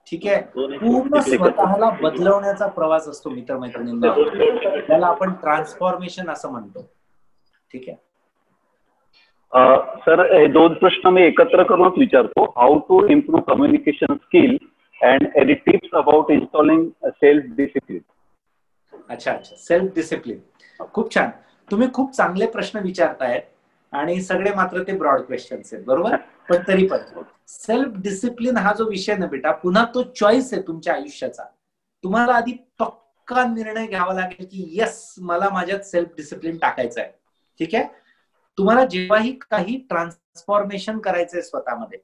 ठीक आहे, पूर्ण स्वतःला बदलवण्याचा प्रवास असतो मित्रमैत्रिणींना, त्याला आपण ट्रान्सफॉर्मेशन असं म्हणतो. ठीक आहे सर, हे दोन प्रश्न मी एकत्र करूनच विचारतो. How to improve communication skill and any tips about installing self discipline. अच्छा, सेल्फ डिसिप्लिन. खूप छान, तुम्ही खूप चांगले प्रश्न विचारतायत आणि सगळे मात्र ते ब्रॉड क्वेश्चन्स आहेत, बरोबर. पण तरी पण सेल्फ डिसिप्लिन हा जो विषय ना बेटा, पुन्हा तो चॉईस आहे तुमच्या आयुष्याचा. तुम्हाला आधी पक्का निर्णय घ्यावा लागेल की यस, मला माझ्यात सेल्फ डिसिप्लिन टाकायचं आहे. ठीक आहे, तुम्हाला जेव्हाही काही ट्रान्सफॉर्मेशन करायचंय स्वतःमध्ये,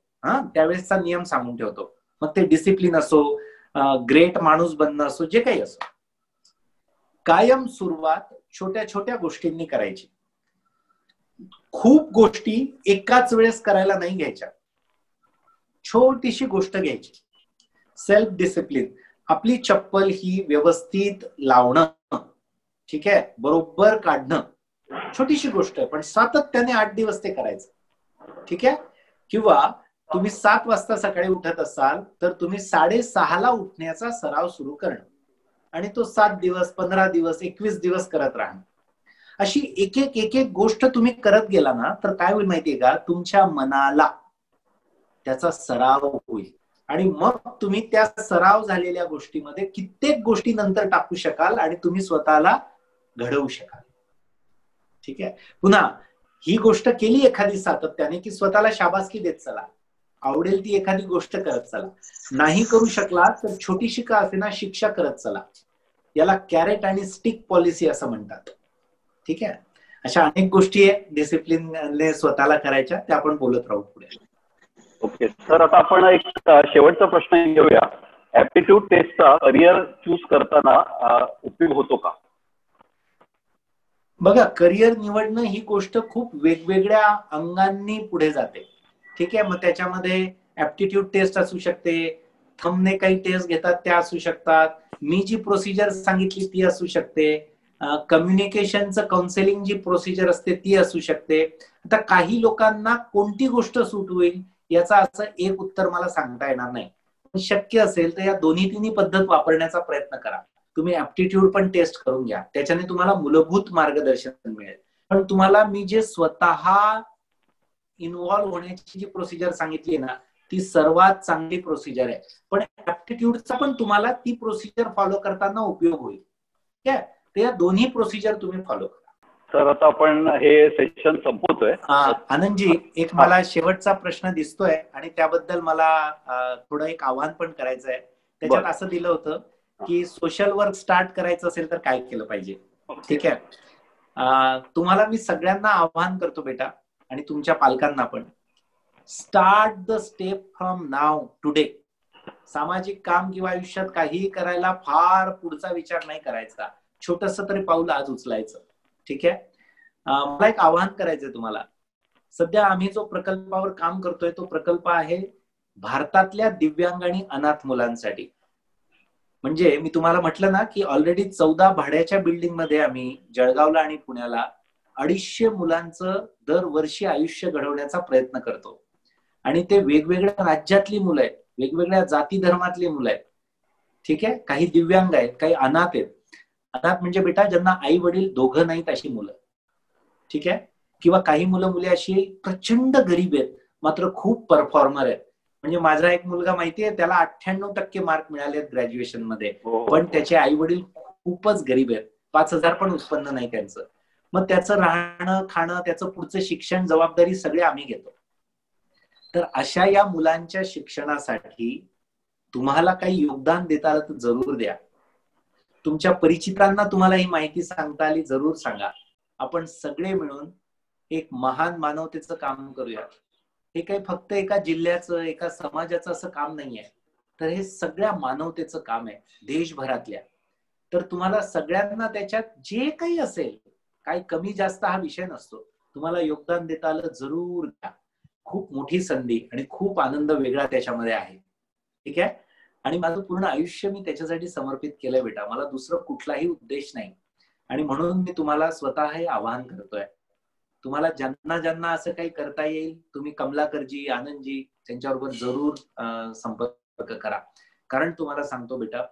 त्यावेळेसचा नियम सांगून ठेवतो. मग ते डिसिप्लिन असो, ग्रेट माणूस बनणं असो, जे काही असो, कायम सुरुवात छोट्या छोट्या गोष्टींनी करायची. खूप गोष्टी एकाच वेळेस करायला नाही घ्यायच्या, छोटीशी गोष्ट घ्यायची. सेल्फ डिसिप्लिन, आपली चप्पल ही व्यवस्थित लावणं, ठीक आहे, बरोबर काढणं, छोटीशी गोष्ट आहे, पण सातत्याने 8 दिवस ते करायचं. ठीक आहे, किंवा तुम्ही 7 वाजता सकाळी उठत असाल तर तुम्ही 6:30ला उठण्याचा सराव सुरू करणं आणि तो 7 दिवस, 15 दिवस, 21 दिवस करत राहणं. अशी एक एक गोष्ट तुम्ही करत गेला ना, तर काय होईल माहितीये का, तुमच्या मनाला त्याचा सराव होईल आणि मग तुम्ही त्या सराव झालेल्या गोष्टीमध्ये कित्येक गोष्टी नंतर टाकू शकाल आणि तुम्ही स्वतःला घडवू शकाल. ठीक आहे, पुन्हा ही गोष्ट केली एखादी सातत्याने की स्वतःला शाबासकी देत चला, आवडेल ती एखादी गोष्ट करत चला. नाही करू शकला तर छोटीशी का असेना शिक्षा करत चला. याला कॅरेट आणि स्टिक पॉलिसी असं म्हणतात. ठीक आहे, अशा अनेक गोष्टी आहे डिसिप्लिनने स्वतःला करायच्या, त्या आपण बोलत राहू पुढे. ओके सर, आता आपण एक शेवटचा प्रश्न घेऊया. ऍप्टिट्यूड टेस्टचा करिअर चूज करताना उपयोग होतो का? बघा, करिअर निवडणं ही गोष्ट खूप वेगवेगळ्या अंगांनी पुढे जाते. ठीक आहे, मग त्याच्यामध्ये ऍप्टिट्यूड टेस्ट असू शकते, थंबने काही टेस्ट घेतात त्या असू शकतात, मी जी प्रोसिजर सांगितली ती असू शकते, कम्युनिकेशनचं काउन्सिलिंग जी प्रोसिजर असते ती असू शकते. आता काही लोकांना कोणती गोष्ट सूट होईल याचा असं एक उत्तर मला सांगता येणार नाही. शक्य असेल तर या दोन्ही तिन्ही पद्धत वापरण्याचा प्रयत्न करा. तुम्ही ऍप्टिट्यूड पण टेस्ट करून घ्या, त्याच्याने तुम्हाला मूलभूत मार्गदर्शन मिळेल. पण तुम्हाला मी जे स्वतः इन्व्हॉल्व्ह होण्याची जी प्रोसिजर सांगितली ना, ती सर्वात चांगली प्रोसिजर आहे. पण ऍप्टिट्यूडचा पण तुम्हाला ती प्रोसिजर फॉलो करताना उपयोग होईल. ठीक आहे, तर या दोन्ही प्रोसिजर तुम्ही फॉलो करा. तर आता आपण हे सेशन संपवतोय. आनंदजी, एक मला शेवटचा प्रश्न दिसतोय आणि त्याबद्दल मला थोडं एक आव्हान पण करायचं आहे. त्याच्यात असं दिलं होतं की सोशल वर्क स्टार्ट करायचं असेल तर काय केलं पाहिजे. ठीक आहे, तुम्हाला मी सगळ्यांना आव्हान करतो बेटा, आणि तुमच्या पालकांना पण, start the step from now today. सामाजिक काम किंवा आयुष्यात काहीही करायला फार पुढचा विचार नाही करायचा, छोटस तरी पाऊल आज उचलायचं. ठीक आहे, मला एक आवाहन करायचंय तुम्हाला. सध्या आम्ही जो प्रकल्पावर काम करतोय तो प्रकल्प आहे भारतातल्या दिव्यांग आणि अनाथ मुलांसाठी. म्हणजे मी तुम्हाला म्हटलं ना की ऑलरेडी 14 भाड्याच्या बिल्डिंग मध्ये आम्ही जळगावला आणि पुण्याला 250 मुलांचं दरवर्षी आयुष्य घडवण्याचा प्रयत्न करतो. आणि ते वेगवेगळ्या राज्यातली मुलं आहेत, वेगवेगळ्या जाती धर्मातली मुलं आहेत. ठीक आहे, काही दिव्यांग आहेत, काही अनाथ आहेत. अनाथ म्हणजे बेटा ज्यांना आई वडील दोघं नाहीत अशी मुलं, ठीक आहे, किंवा काही मुलं मुली अशी प्रचंड गरीब आहेत मात्र खूप परफॉर्मर आहेत. म्हणजे माझा एक मुलगा माहितीये, त्याला 98% मार्क मिळाले आहेत ग्रॅज्युएशन मध्ये, पण त्याचे आई वडील खूपच गरीब आहेत, 5,000 पण उत्पन्न नाही त्यांचं. मग त्याचं राहणं खाणं, त्याचं पुढचं शिक्षण जबाबदारी सगळे आम्ही घेतो. तर अशा या मुलांच्या शिक्षणासाठी तुम्हाला काही योगदान देता आलं तर जरूर द्या. तुमच्या परिचितांना तुम्हाला ही माहिती सांगता आली जरूर सांगा. आपण सगळे मिळून एक महान मानवतेचं काम करूया. हे काही फक्त एका जिल्ह्याचं एका समाजाचं असं काम नाहीये, तर हे सगळ्या मानवतेचं काम आहे देशभरातल्या. तर तुम्हाला सगळ्यांना त्याच्यात जे काही असेल, काही कमी जास्त हा विषय नसतो, तुम्हाला योगदान देता आलं जरूर द्या. खूप मोठी संधी आणि खूप आनंद वेगळा त्याच्यामध्ये आहे, ठीक आहे. आणि माझं पूर्ण आयुष्य मी त्याच्यासाठी समर्पित केलंय बेटा, मला दुसरं कुठलाही उद्देश नाही. आणि म्हणून मी तुम्हाला स्वतः हे आवाहन करतोय, तुम्हाला ज्यांना ज्यांना असं काही करता येईल तुम्ही कमलाकरजी, आनंदजी त्यांच्याबरोबर जरूर संपर्क करा. कारण तुम्हाला सांगतो बेटा,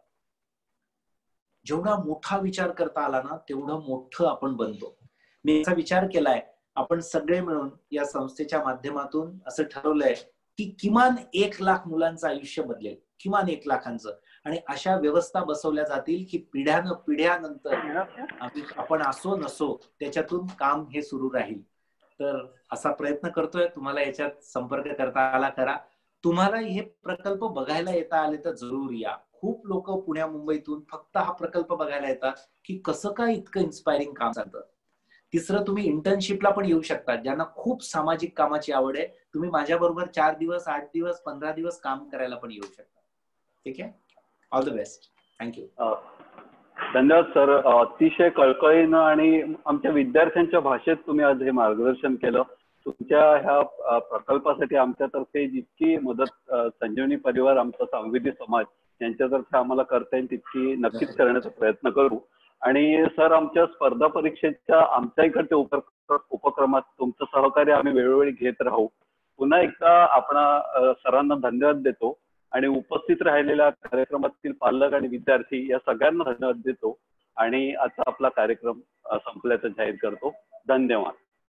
जेवढा मोठा विचार करता आला ना तेवढं मोठं आपण बनतो. मी असा विचार केलाय, आपण सगळे मिळून या संस्थेच्या माध्यमातून असं ठरवलंय की किमान 1,00,000 मुलांचं आयुष्य बदलेल, किमान 1,00,000चं. आणि अशा व्यवस्था बसवल्या जातील की पिढ्यानंतर आपण असो नसो त्याच्यातून काम हे सुरू राहील. तर असा प्रयत्न करतोय, तुम्हाला याच्यात संपर्क करता आला करा. तुम्हाला हे प्रकल्प बघायला येता आले तर जरूर या. खूप लोक पुण्या मुंबईतून फक्त हा प्रकल्प बघायला येतात की कसं काय इतकं इन्स्पायरिंग काम चालतं. तिसरं, तुम्ही इंटर्नशिपला पण येऊ शकता. ज्यांना खूप सामाजिक कामाची आवड आहे, तुम्ही माझ्याबरोबर 4 दिवस 8 दिवस 15 दिवस काम करायला पण येऊ शकता, ठीक आहे. All the best. थँक्यू. धन्यवाद सर. अतिशय कळकळीनं आणि आमच्या विद्यार्थ्यांच्या भाषेत तुम्ही आज हे मार्गदर्शन केलं. तुमच्या ह्या प्रकल्पासाठी आमच्यातर्फे जितकी मदत संजीवनी परिवार, आमचा सांवेदी समाज यांच्यातर्फे आम्हाला करता येईल तितकी नक्कीच करण्याचा प्रयत्न करू. आणि सर, आमच्या स्पर्धा परीक्षेच्या आमच्या इकडच्या उपक्रमात तुमचं सहकार्य आम्ही वेळोवेळी घेत राहू. पुन्हा एकदा आपण सरांना धन्यवाद देतो आणि उपस्थित राहिलेल्या कार्यक्रमातील पालक आणि विद्यार्थी या सगळ्यांना धन्यवाद देतो आणि आता आपला कार्यक्रम संपल्याचं जाहीर करतो. धन्यवाद.